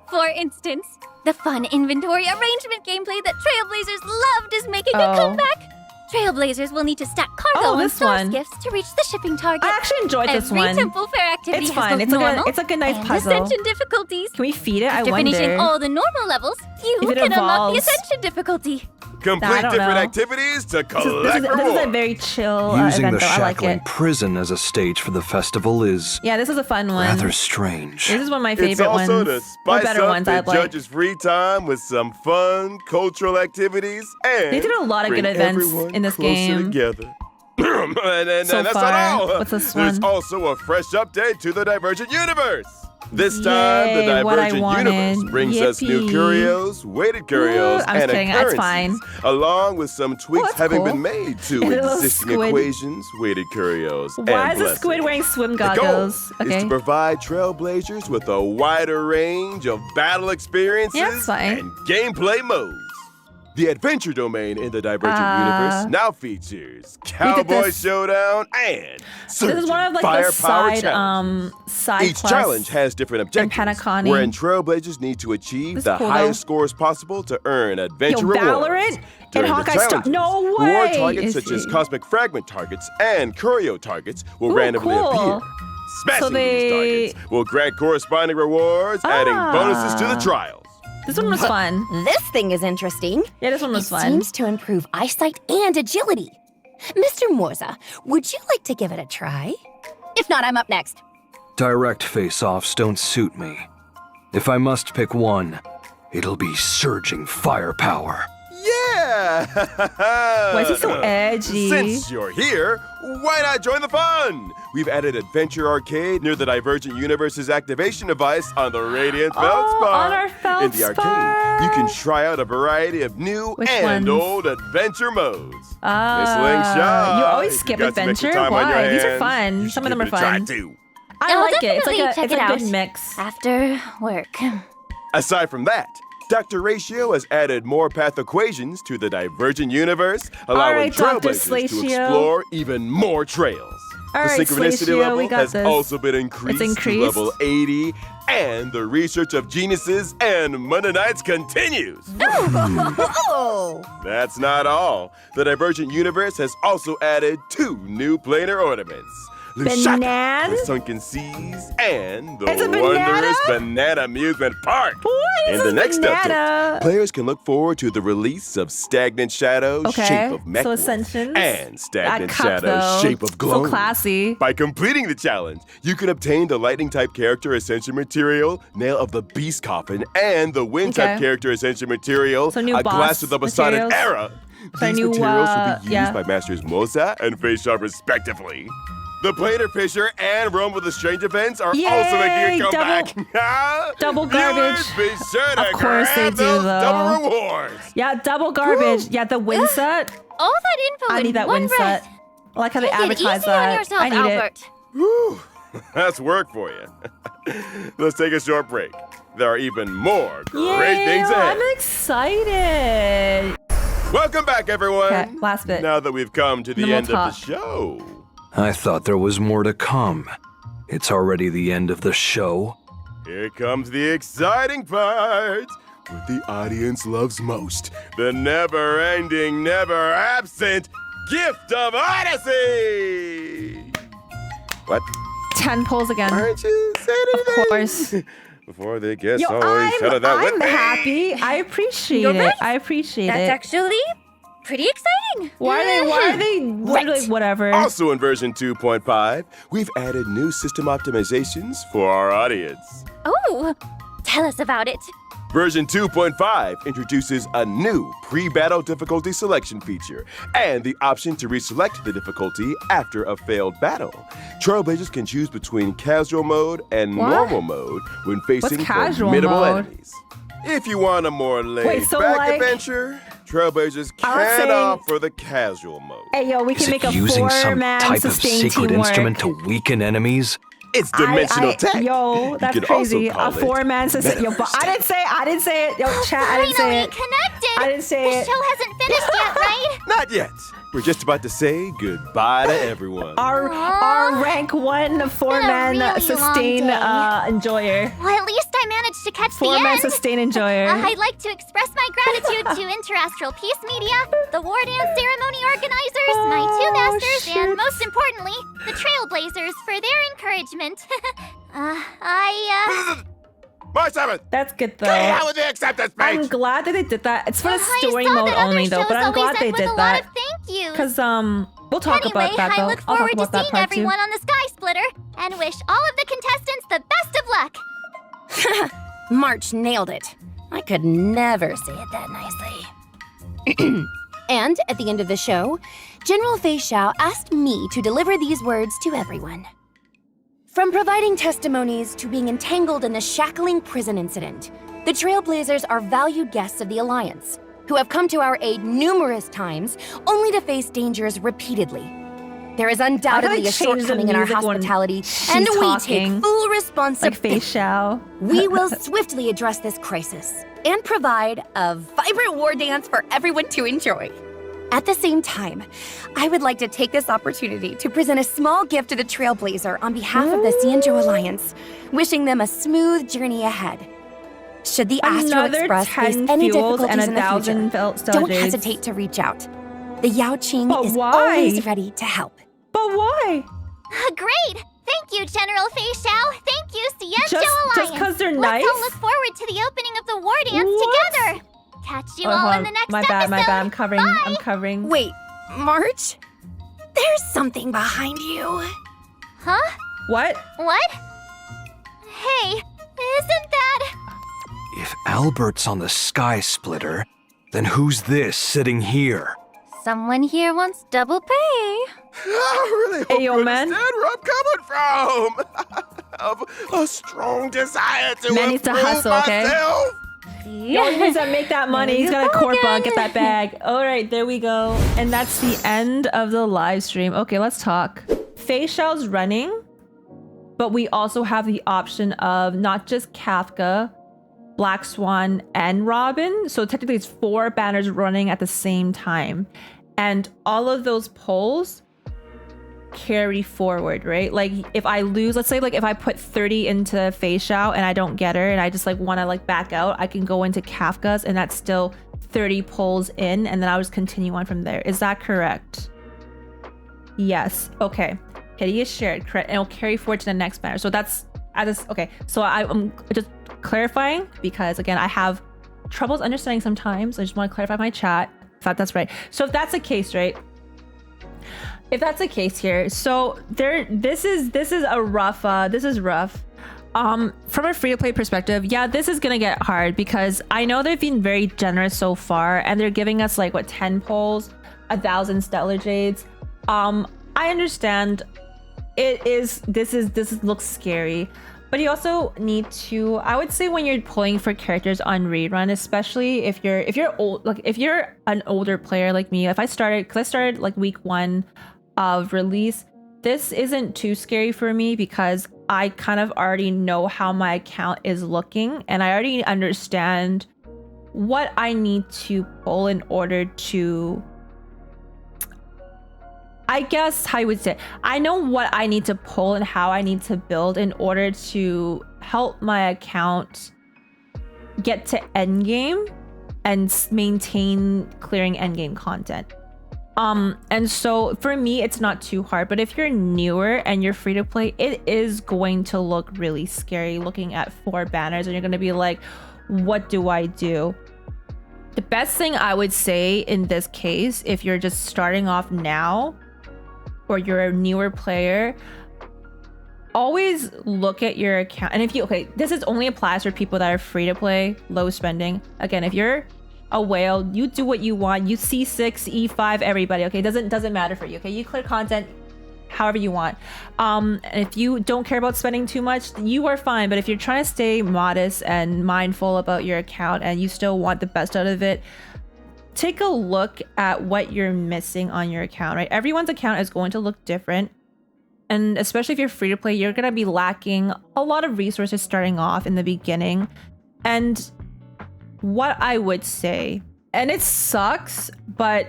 For instance, the fun inventory arrangement gameplay that Trailblazers loved is making a comeback. Trailblazers will need to stack cargo on source gifts to reach the shipping target. I actually enjoyed this one. Every temple fair activity It's has fun. both normal It's like a nice and puzzle. ascension difficulties. Can we feed it? I After wonder. finishing all the normal levels, you If it can unlock the evolves. ascension difficulty. Complete don't different know. activities to This collect is a rewards. very chill Using event, the though. I like Shackling it. Prison as a stage for the festival is Yeah, this is a fun one. rather strange. This is one of my It's favorite ones. also to Or spice better up ones, the I'd like. judges' free time with some fun cultural activities and They did a lot of good bring events everyone in this closer game. Together. and So that's far. not all. What's this There's one? also a fresh update to the Divergent universe. This time, the Yay, what I Divergent universe wanted. brings us new Yippee. curios, weighted curios, I'm and just kidding. That's occurrences, fine. along with some tweaks that's having cool. been made to And a little existing squid. equations, weighted curios, Why and is the blessings. squid wearing swim The goal goggles? is Okay. to provide Trailblazers with a wider range of battle experiences Yeah, that's fine. and gameplay modes. The adventure domain in the Divergent universe now features Cowboy Showdown and Surgeon This is one of like Firepower the side Challenge. side Each challenge has different objectives, wherein Trailblazers need to achieve the highest scores possible to earn adventure rewards. Valorant During and the Honkai challenges, No way! reward targets such as Cosmic Fragment targets and Curio targets will randomly appear. Smashing these targets will grant corresponding rewards, adding bonuses to the trials. This one was fun. This thing is interesting. Yeah, this one was fun. It seems to improve eyesight and agility. Mr. Moze, would you like to give it a try? If not, I'm up next. Direct face-offs don't suit me. If I must pick one, it'll be surging firepower. Yeah! Why is he so edgy? Since you're here, why not join the fun? We've added Adventure Arcade near the Divergent Universe's activation device on the Radiant Feldspar. On our Feldspar. In the arcade, you can try out a variety of new and old adventure modes. Miss Lingsha, you always skip adventure? Why? These are fun. Some of them are fun. I like it. It's like a good mix. After work. Aside from that, Dr. Ratio has added more path equations to the Divergent universe, allowing Trailblazers to explore even more trails. The synchronicity level has also been increased to level 80, and the research of geniuses and Mennonites continues. That's not all. The Divergent universe has also added 2 new planar ornaments. Banana? The Sunken Seas, and the wondrous Banana Amusement Park. In the next update, players can look forward to the release of Stagnant Shadows, Shape of Mech, and Stagnant Shadows, Shape of Glow. So classy. By completing the challenge, you can obtain the Lightning-type character Ascension material, Nail of the Beast Coffin, and the Wind-type character Ascension material, A Glass of the Masonic Era. These materials will be used by Masters Moze and Feixiao respectively. The Planar Fisher and Rome with the Strange events are also making a comeback. Double garbage. Be sure to of course they do, though. Double rewards. Yeah, double garbage. Yeah, the win set. All that info I need that win set. I like how they advertise that. I need it. Whew. That's work for you. Let's take a short break. There are even more great things ahead. I'm excited. Welcome back, everyone. Okay, last bit. Now that we've come to the end of the show. I thought there was more to come. It's already the end of the show. Here comes the exciting part. What the audience loves most. The never-ending, never-absent gift of Odyssey! What? 10 pulls again. Aren't you saying anything? Of course. Before they get so out of that I'm happy. I appreciate it. I appreciate it. That's actually pretty exciting. Why are they literally whatever? Also in version 2.5, we've added new system optimizations for our audience. Oh, tell us about it. Version 2.5 introduces a new pre-battle difficulty selection feature and the option to reselect the difficulty after a failed battle. Trailblazers can choose between casual mode and normal mode when facing formidable enemies. If you want a more laid-back adventure, Trailblazers can opt for the casual mode. Hey, yo, we can make a using some four-man type of sustained secret teamwork. instrument to weaken enemies? It's dimensional tech. Yo, that's crazy. A four-man sustained. Yo, but I didn't say it. Yo, chat, I didn't say it. Connected. I didn't say it. The show hasn't finished yet, right? Not yet. We're just about to say goodbye to everyone. Our rank 1 four-man really sustain enjoyer. Well, at least I managed to catch the end. Four-man sustain enjoyer. I'd like to express my gratitude to Interastral Peace Media, the War Dance Ceremony organizers, my 2 masters, and most importantly, the Trailblazers for their encouragement. March 7th! That's good, though. Get out with the acceptance page! I'm glad that they did that. It's for the story mode only, though, but I'm glad they did that. Thank you. Because, we'll talk about that, though. I look forward to seeing everyone on the Sky Splitter and wish all of the contestants the best of luck. March nailed it. I could never say it that nicely. And at the end of the show, General Feixiao asked me to deliver these words to everyone. From providing testimonies to being entangled in the shackling prison incident, the Trailblazers are valued guests of the Alliance, who have come to our aid numerous times, only to face dangers repeatedly. There is undoubtedly a shortcoming in our hospitality, and we take full responsibility. Like Feixiao. We will swiftly address this crisis and provide a vibrant war dance for everyone to enjoy. At the same time, I would like to take this opportunity to present a small gift to the Trailblazer on behalf of the Xianzhou Alliance, wishing them a smooth journey ahead. Should the Astro Express face any difficulties in the future, don't hesitate to reach out. The Yao Qing is always ready to help. But why? Great! Thank you, General Feixiao. Thank you, Xianzhou Alliance. Just because they're nice? Let's all look forward to the opening of the war dance together. Catch you all in the next episode. My bad. I'm covering. Bye. I'm covering. Wait, March? There's something behind you. Huh? What? What? Hey, isn't that... If Albert's on the Sky Splitter, then who's this sitting here? Someone here wants double pay. I really hope yo, you man. understand where I'm coming from. Of a strong desire to Man needs to improve hustle, okay? myself. Yo, he needs to make that money. He's got a corpa, get that bag. All right, there we go. And that's the end of the live stream. Okay, let's talk. Feixiao's running, but we also have the option of not just Kafka, Black Swan, and Robin. So technically it's 4 banners running at the same time. And all of those polls carry forward, right? Like if I lose, let's say like if I put 30 into Feixiao and I don't get her and I just like want to like back out, I can go into Kafka's and that's still 30 polls in, and then I'll just continue on from there. Is that correct? Yes. Okay. Hitty is shared, correct, and it'll carry forward to the next banner. So that's okay. So I'm just clarifying because again I have troubles understanding sometimes. I just want to clarify my chat if that's right. So if that's the case, right? If that's the case here, so this is rough. From a free-to-play perspective, yeah, this is gonna get hard because I know they've been very generous so far, and they're giving us like what 10 polls, 1,000 stellar jades. I understand this looks scary, but you also need to, I would say, when you're pulling for characters on rerun, especially if you're old, like if you're an older player like me, because I started like week 1 of release, this isn't too scary for me because I kind of already know how my account is looking and I already understand what I need to pull in order to, I guess how you would say, I know what I need to pull and how I need to build in order to help my account get to endgame and maintain clearing endgame content. And so for me, it's not too hard, but if you're newer and you're free to play, it is going to look really scary looking at 4 banners and you're going to be like, what do I do? The best thing I would say in this case, if you're just starting off now or you're a newer player, always look at your account. And if you, okay, this is only applies for people that are free to play, low spending. Again, if you're a whale, you do what you want, you C6, E5, everybody, okay? Doesn't matter for you, okay? You clear content however you want. And if you don't care about spending too much, you are fine. But if you're trying to stay modest and mindful about your account and you still want the best out of it, take a look at what you're missing on your account, right? Everyone's account is going to look different. And especially if you're free to play, you're gonna be lacking a lot of resources starting off in the beginning. And what I would say, and it sucks, but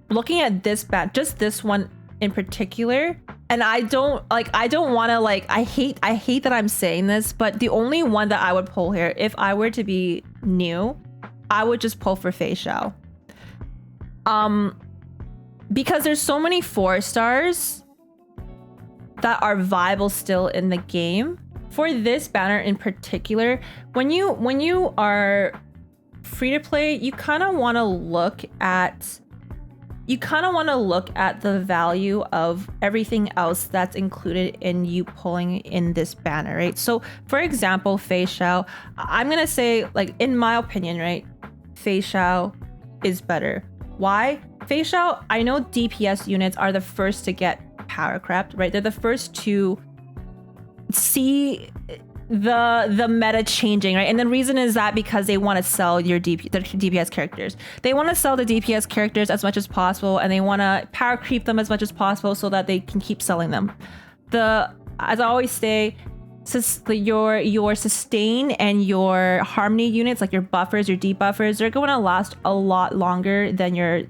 looking at this bat, just this one in particular, and I don't want to like, I hate that I'm saying this, but the only one that I would pull here, if I were to be new, I would just pull for Feixiao. Because there's so many 4 stars that are viable still in the game. For this banner in particular, when you are free to play, you kind of want to look at the value of everything else that's included in you pulling in this banner, right? So for example, Feixiao, I'm gonna say, like, in my opinion, right, Feixiao is better. Why? Feixiao, I know DPS units are the first to get power crept, right? They're the first to see the meta changing, right? And the reason is that because they want to sell the DPS characters. They want to sell the DPS characters as much as possible, and they want to power creep them as much as possible so that they can keep selling them. As I always say, your sustain and your harmony units, like your buffers, your debuffers, they're going to last a lot longer than your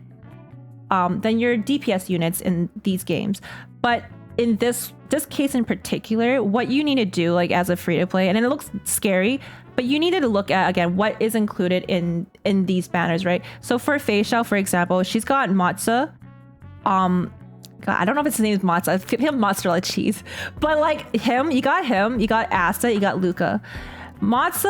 DPS units in these games. But in this case in particular, what you need to do, like as a free-to-play, and it looks scary, but you needed to look at, again, what is included in these banners, right? So for Feixiao, for example, she's got Moze. God, I don't know if his name is Moze. I give him mozzarella cheese. But like you got Asta, you got Luca. Moze,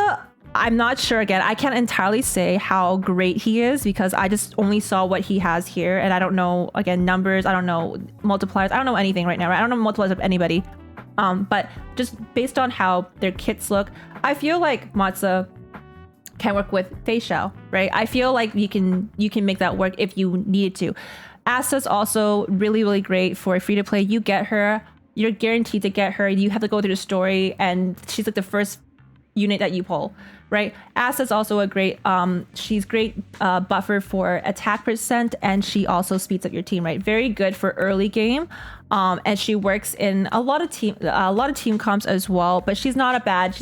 I'm not sure, again, I can't entirely say how great he is because I just only saw what he has here, and I don't know, again, numbers, I don't know multipliers, I don't know anything right now, right? I don't know multipliers of anybody. But just based on how their kits look, I feel like Moze can work with Feixiao, right? I feel like you can make that work if you needed to. Asta's also really, really great for free-to-play. You get her, you're guaranteed to get her. You have to go through the story, and she's like the first unit that you pull, right? Asta's also a great, she's great buffer for attack percent, and she also speeds up your team, right? Very good for early game, and she works in a lot of team comps as well. But she's not a bad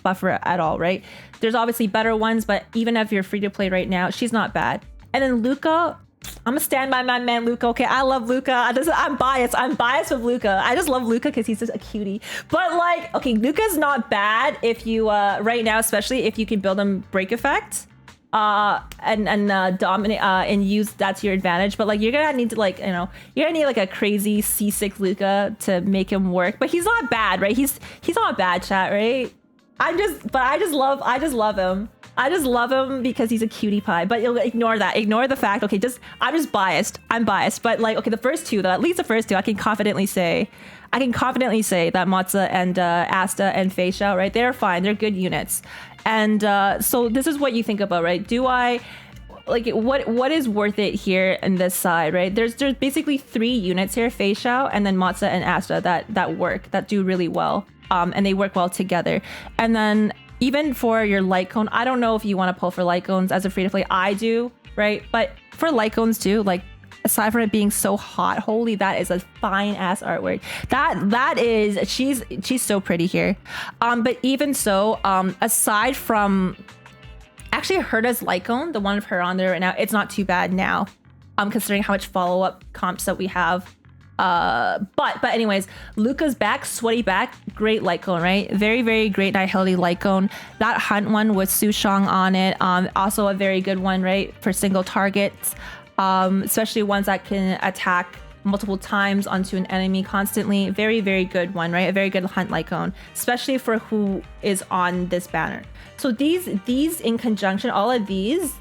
buffer at all, right? There's obviously better ones, but even if you're free to play right now, she's not bad. And then Luca, I'm gonna stand by my man Luca. Okay, I love Luca. I'm biased with Luca. I just love Luca because he's just a cutie. But like, okay, Luca's not bad if you right now, especially if you can build him break effect, and dominate and use that to your advantage. But like, you're gonna need to like, you're gonna need like a crazy C6 Luca to make him work. But he's not bad, right? He's not bad, chat, right? I just love him. I just love him because he's a cutie pie. But you'll ignore that. Ignore the fact. Okay, I'm just biased. I'm biased. But like, okay, the first two, though, at least the first two, I can confidently say that Moze and Asta and Feixiao, right? They're fine. They're good units. And so this is what you think about, right? Do I like what is worth it here in this side, right? There's basically 3 units here, Feixiao and then Moze and Asta that do really well. And they work well together. And then even for your light cone, I don't know if you want to pull for light cones as a free to play. I do, right? But for light cones too, like aside from it being so hot, holy, that is a fine ass artwork. That is, she's so pretty here. But even so, aside from actually Herta's light cone, the one of her on there right now, it's not too bad now, considering how much follow-up comps that we have. But anyways, Luca's back, sweaty back, great light cone, right? Very, very great Nihility light cone. That hunt one with Sushang on it, also a very good one, right? For single targets, especially ones that can attack multiple times onto an enemy constantly. Very, very good one, right? A very good hunt light cone, especially for who is on this banner. So these in conjunction, all of these,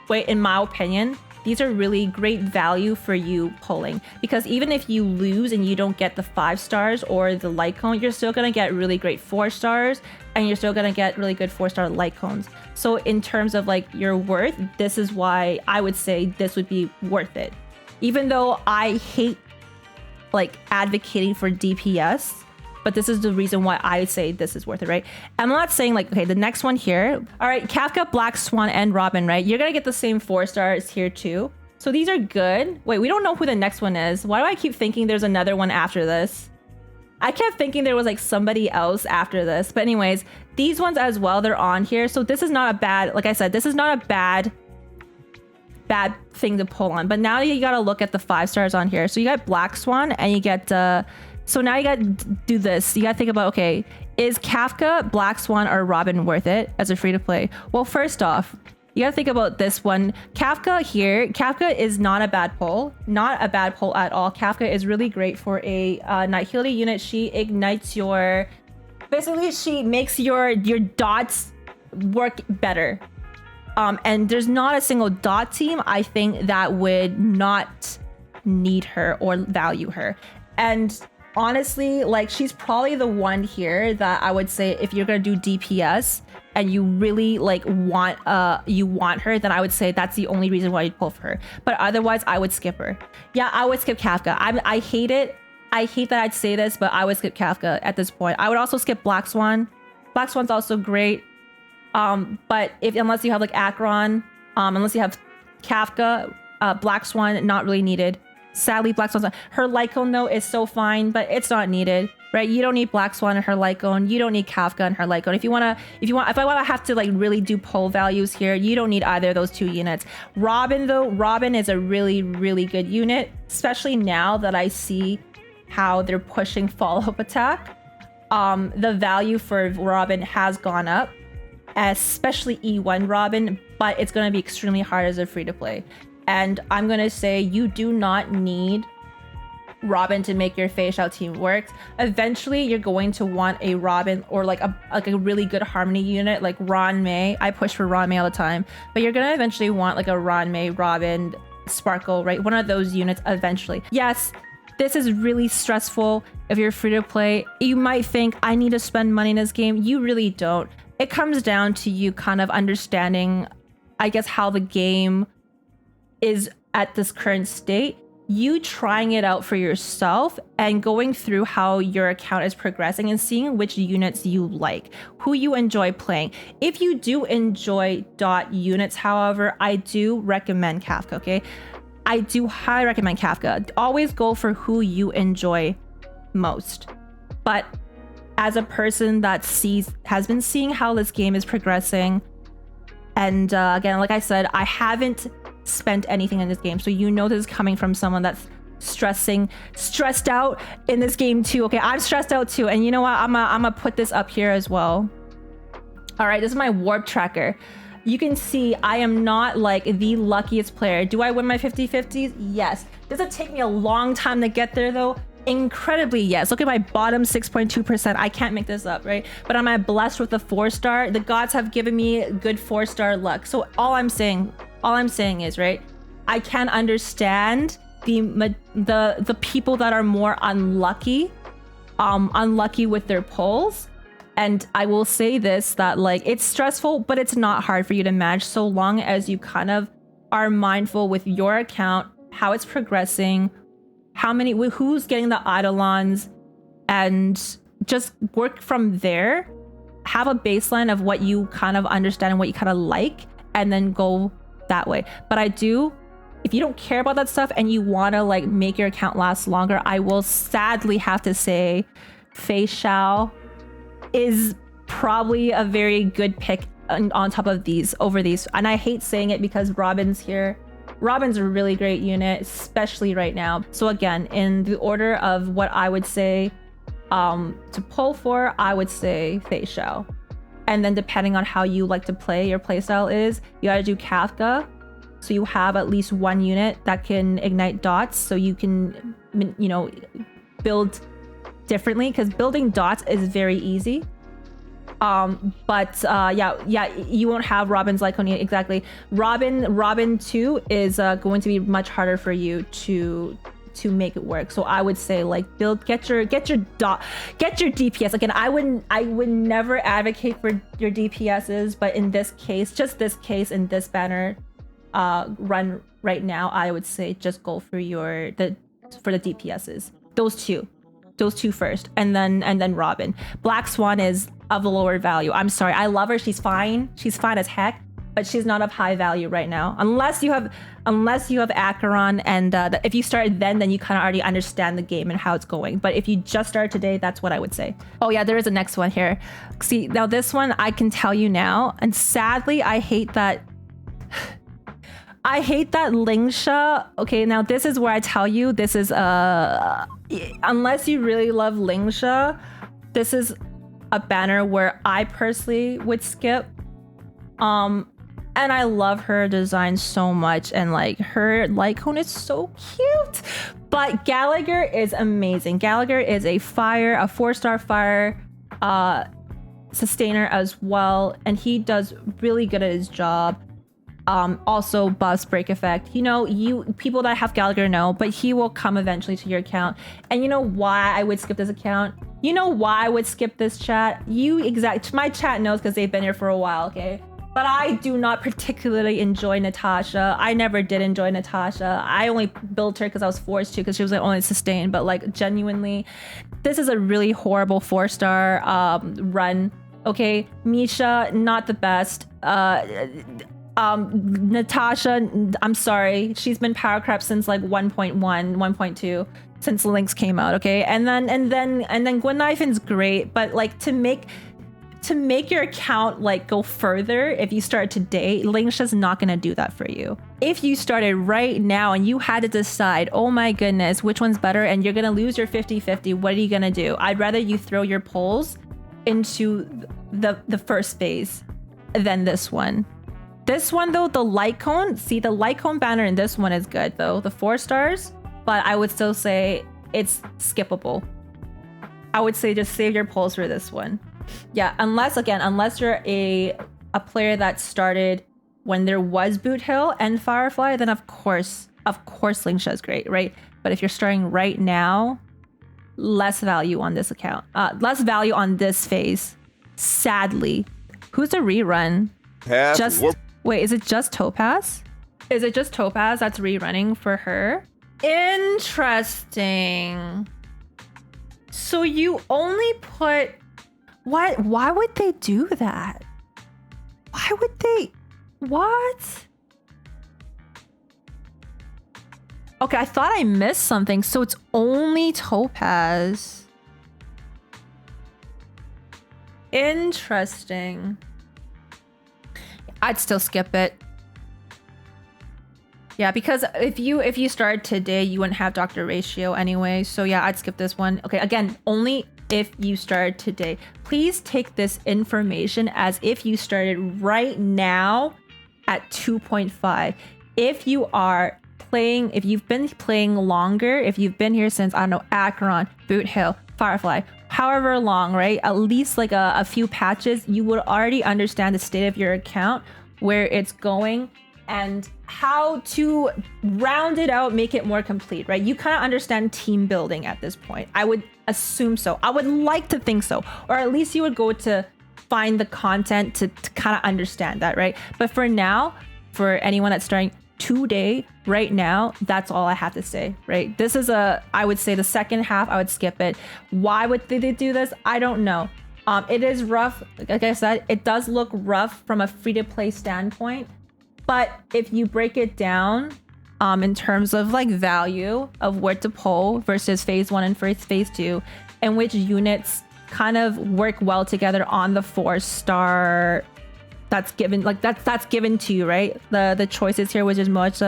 in my opinion, these are really great value for you pulling, because even if you lose and you don't get the 5 stars or the light cone, you're still gonna get really great 4 stars, and you're still gonna get really good 4-star light cones. So in terms of like your worth, this is why I would say this would be worth it. Even though I hate like advocating for DPS, but this is the reason why I say this is worth it, right? I'm not saying like, okay, the next one here. All right, Kafka, Black Swan, and Robin, right? You're gonna get the same 4 stars here too. So these are good. Wait, we don't know who the next one is. Why do I keep thinking there's another one after this? I kept thinking there was like somebody else after this. But anyways, these ones as well, they're on here. So this is not a bad, like I said, this is not a bad thing to pull on. But now you gotta look at the 5 stars on here. So you got Black Swan and you get, so now you got to do this. You got to think about, okay, is Kafka, Black Swan, or Robin worth it as a free to play? Well, first off, you got to think about this one. Kafka here, Kafka is not a bad pull. Not a bad pull at all. Kafka is really great for a Nihility unit. She ignites your... Basically, she makes your dots work better. And there's not a single dot team, I think, that would not need her or value her. And honestly, like, she's probably the one here that I would say if you're gonna do DPS and you really like want her, then I would say that's the only reason why you'd pull for her. But otherwise, I would skip her. Yeah, I would skip Kafka. I hate it. I hate that I'd say this, but I would skip Kafka at this point. I would also skip Black Swan. Black Swan's also great. But unless you have like Acheron, unless you have Kafka, Black Swan, not really needed. Sadly, Black Swan's not. Her Lycone though is so fine, but it's not needed, right? You don't need Black Swan and her Lycone. You don't need Kafka and her Lycone. If I want to have to like really do pull values here, you don't need either of those two units. Robin though, Robin is a really, really good unit, especially now that I see how they're pushing follow-up attack. The value for Robin has gone up, especially E1 Robin, but it's going to be extremely hard as a free-to-play. And I'm going to say you do not need Robin to make your Feixiao team work. Eventually, you're going to want a Robin or like a really good harmony unit like Ron May. I push for Ron May all the time, but you're going to eventually want like a Ron May, Robin, Sparkle, right? One of those units eventually. Yes, this is really stressful if you're free to play. You might think I need to spend money in this game. You really don't. It comes down to you kind of understanding, I guess, how the game is at this current state, you trying it out for yourself and going through how your account is progressing and seeing which units you like, who you enjoy playing. If you do enjoy dot units, however, I do recommend Kafka, okay? I do highly recommend Kafka. Always go for who you enjoy most. But as a person that has been seeing how this game is progressing, and again, like I said, I haven't spent anything in this game, so you know this is coming from someone that's stressed out in this game too. Okay, I'm stressed out too, and you know what? I'm gonna put this up here as well. All right, this is my warp tracker. You can see I am not like the luckiest player. Do I win my 50-50s? Yes. Does it take me a long time to get there though? Incredibly, yes. Look at my bottom 6.2%. I can't make this up, right? But am I blessed with a 4-star? The gods have given me good 4-star luck. So all I'm saying is, right, I can understand the people that are more unlucky with their polls. And I will say this, that like it's stressful, but it's not hard for you to manage so long as you kind of are mindful with your account, how it's progressing, who's getting the Eidolons, and just work from there. Have a baseline of what you kind of understand and what you kind of like, and then go that way. But if you don't care about that stuff and you want to like make your account last longer, I will sadly have to say Feixiao is probably a very good pick on top of over these. And I hate saying it because Robin's here. Robin's a really great unit, especially right now. So again, in the order of what I would say to pull for, I would say Feixiao. And then depending on how you like to play, your playstyle is, you gotta do Kafka. So you have at least one unit that can ignite dots, so you can, you know, build differently, because building dots is very easy. Yeah, you won't have Robin's Lycone exactly. Robin 2 is going to be much harder for you to make it work. So I would say like get your DPS. Again, I would never advocate for your DPSs, but in this case, in this banner run right now, I would say just go for the DPSs. Those two first, and then Robin. Black Swan is of the lower value. I'm sorry, I love her. She's fine as heck, but she's not of high value right now. Unless you have Acheron, and if you start then you kind of already understand the game and how it's going. But if you just started today, that's what I would say. Oh yeah, there is a next one here. See, now this one I can tell you now, and sadly I hate that Lingsha. Okay, now this is where I tell you, this is unless you really love Lingsha, this is a banner where I personally would skip. And I love her design so much, and like her Lycone is so cute. But Gallagher is amazing. Gallagher is a 4-star fire sustainer as well, and he does really good at his job. Also buffs break effect. You know, people that have Gallagher know, but he will come eventually to your account. And you know why I would skip this account? You know why I would skip this chat? My chat knows because they've been here for a while, okay? But I do not particularly enjoy Natasha. I never did enjoy Natasha. I only built her because I was forced to, because she was the only sustain. But like genuinely, this is a really horrible 4-star run Okay, Misha, not the best. Natasha, I'm sorry, she's been power crept since like 1.1, 1.2, since Lynx came out. Okay, and then Gwen Knifen's great, but like to make your account like go further, if you start today, Lingsha's not gonna do that for you. If you started right now and you had to decide, oh my goodness, which one's better, and you're gonna lose your 50-50, what are you gonna do? I'd rather you throw your polls into the first phase than this one. This one though, the light cone, see the light cone banner in this one is good though, the 4 stars, but I would still say it's skippable. I would say just save your polls for this one. Yeah, unless you're a player that started when there was Boot Hill and Firefly, then of course Lingsha is great, right? But if you're starting right now, less value on this account. Less value on this phase. Sadly. Who's a rerun? Wait, is it just Topaz? Is it just Topaz that's rerunning for her? Interesting. So you only put... What? Why would they do that? Why would they? What? Okay, I thought I missed something. So it's only Topaz. Interesting. I'd still skip it. Yeah, because if you started today, you wouldn't have Dr. Ratio anyway. So yeah, I'd skip this one. Okay, again, only if you started today. Please take this information as if you started right now at 2.5. If you are playing, if you've been playing longer, if you've been here since, I don't know, Acheron, Boot Hill, Firefly, however long, right? At least like a few patches, you would already understand the state of your account, where it's going, and how to round it out, make it more complete, right? You kind of understand team building at this point. I would assume so. I would like to think so. Or at least you would go to find the content to kind of understand that, right? But for now, for anyone that's starting today, right now, that's all I have to say, right? This is I would say the second half, I would skip it. Why would they do this? I don't know. It is rough. Like I said, it does look rough from a free-to-play standpoint. But if you break it down in terms of like value of where to pull versus phase 1 and phase 2, and which units kind of work well together on the 4-star that's given, like that's given to you, right? The choices here, which is Moze,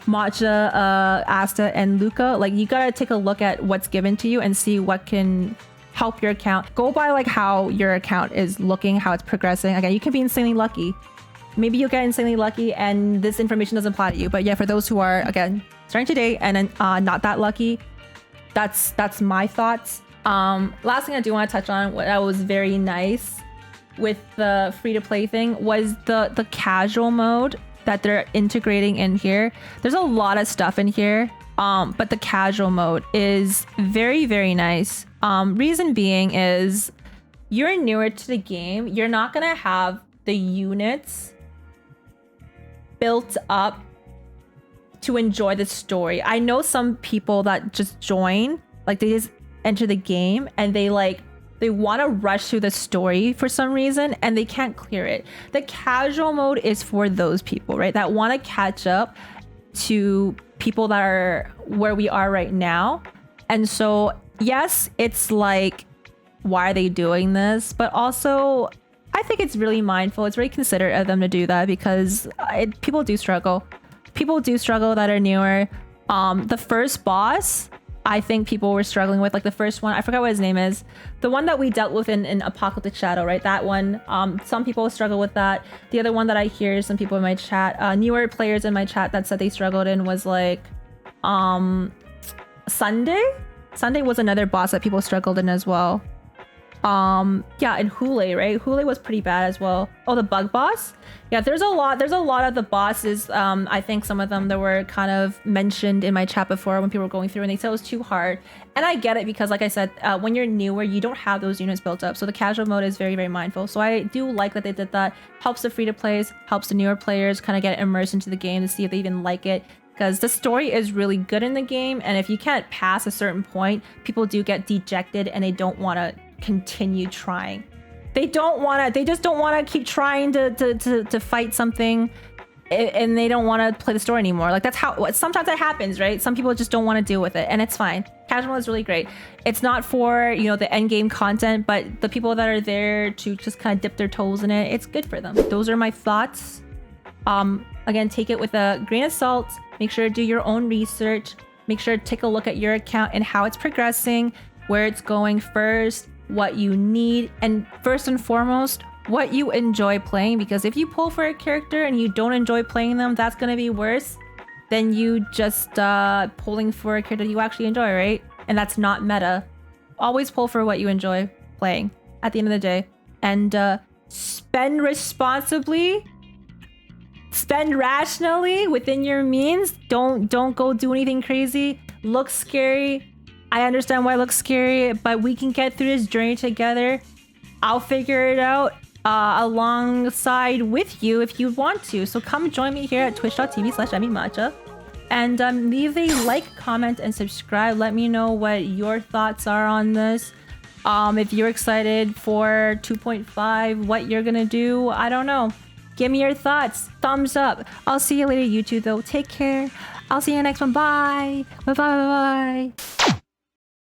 Asta, and Luca. Like you gotta take a look at what's given to you and see what can help your account. Go by like how your account is looking, how it's progressing. Again, you can be insanely lucky. Maybe you'll get insanely lucky and this information doesn't apply to you. But yeah, for those who are, again, starting today and then not that lucky, that's my thoughts. Last thing I do want to touch on, what that was very nice with the free-to-play thing, was the casual mode that they're integrating in here. There's a lot of stuff in here, but the casual mode is very, very nice. Reason being is you're newer to the game. You're not going to have the units built up to enjoy the story. I know some people that just join, like they just enter the game and they want to rush through the story for some reason and they can't clear it. The casual mode is for those people, right? That want to catch up to people that are where we are right now. And so, yes, it's like, why are they doing this? But also, I think it's really mindful. It's very considerate of them to do that because people do struggle. People do struggle that are newer. The first boss, I think people were struggling with, like the first one, I forgot what his name is. The one that we dealt with in Apocalyptic Shadow, right? That one, some people struggle with that. The other one that I hear some people in my chat, newer players in my chat that said they struggled in was like Sunday? Sunday was another boss that people struggled in as well. Yeah, and Hule, right? Hule was pretty bad as well. Oh, the bug boss? Yeah, there's a lot of the bosses. I think some of them that were kind of mentioned in my chat before when people were going through and they said it was too hard. And I get it because like I said, when you're newer, you don't have those units built up. So the casual mode is very, very mindful. So I do like that they did that. Helps the free-to-plays, helps the newer players kind of get immersed into the game to see if they even like it. Because the story is really good in the game. And if you can't pass a certain point, people do get dejected and they don't want to continue trying. They don't want to. They just don't want to keep trying to fight something, and they don't want to play the story anymore. Like that's how. Sometimes that happens, right? Some people just don't want to deal with it, and it's fine. Casual is really great. It's not for the end game content, but the people that are there to just kind of dip their toes in it, it's good for them. Those are my thoughts. Again, take it with a grain of salt. Make sure to do your own research. Make sure to take a look at your account and how it's progressing, where it's going first, what you need, and first and foremost, what you enjoy playing. Because if you pull for a character and you don't enjoy playing them, that's going to be worse than you just pulling for a character you actually enjoy, right? And that's not meta. Always pull for what you enjoy playing at the end of the day. And spend responsibly. Spend rationally within your means. Don't go do anything crazy. Looks scary. I understand why it looks scary, but we can get through this journey together. I'll figure it out alongside with you if you want to. So come join me here at twitch.tv/EmiMatcha. And leave a like, comment, and subscribe. Let me know what your thoughts are on this. If you're excited for 2.5, what you're gonna do, I don't know. Give me your thoughts. Thumbs up. I'll see you later, YouTube, though. Take care. I'll see you next one. Bye. Bye-bye.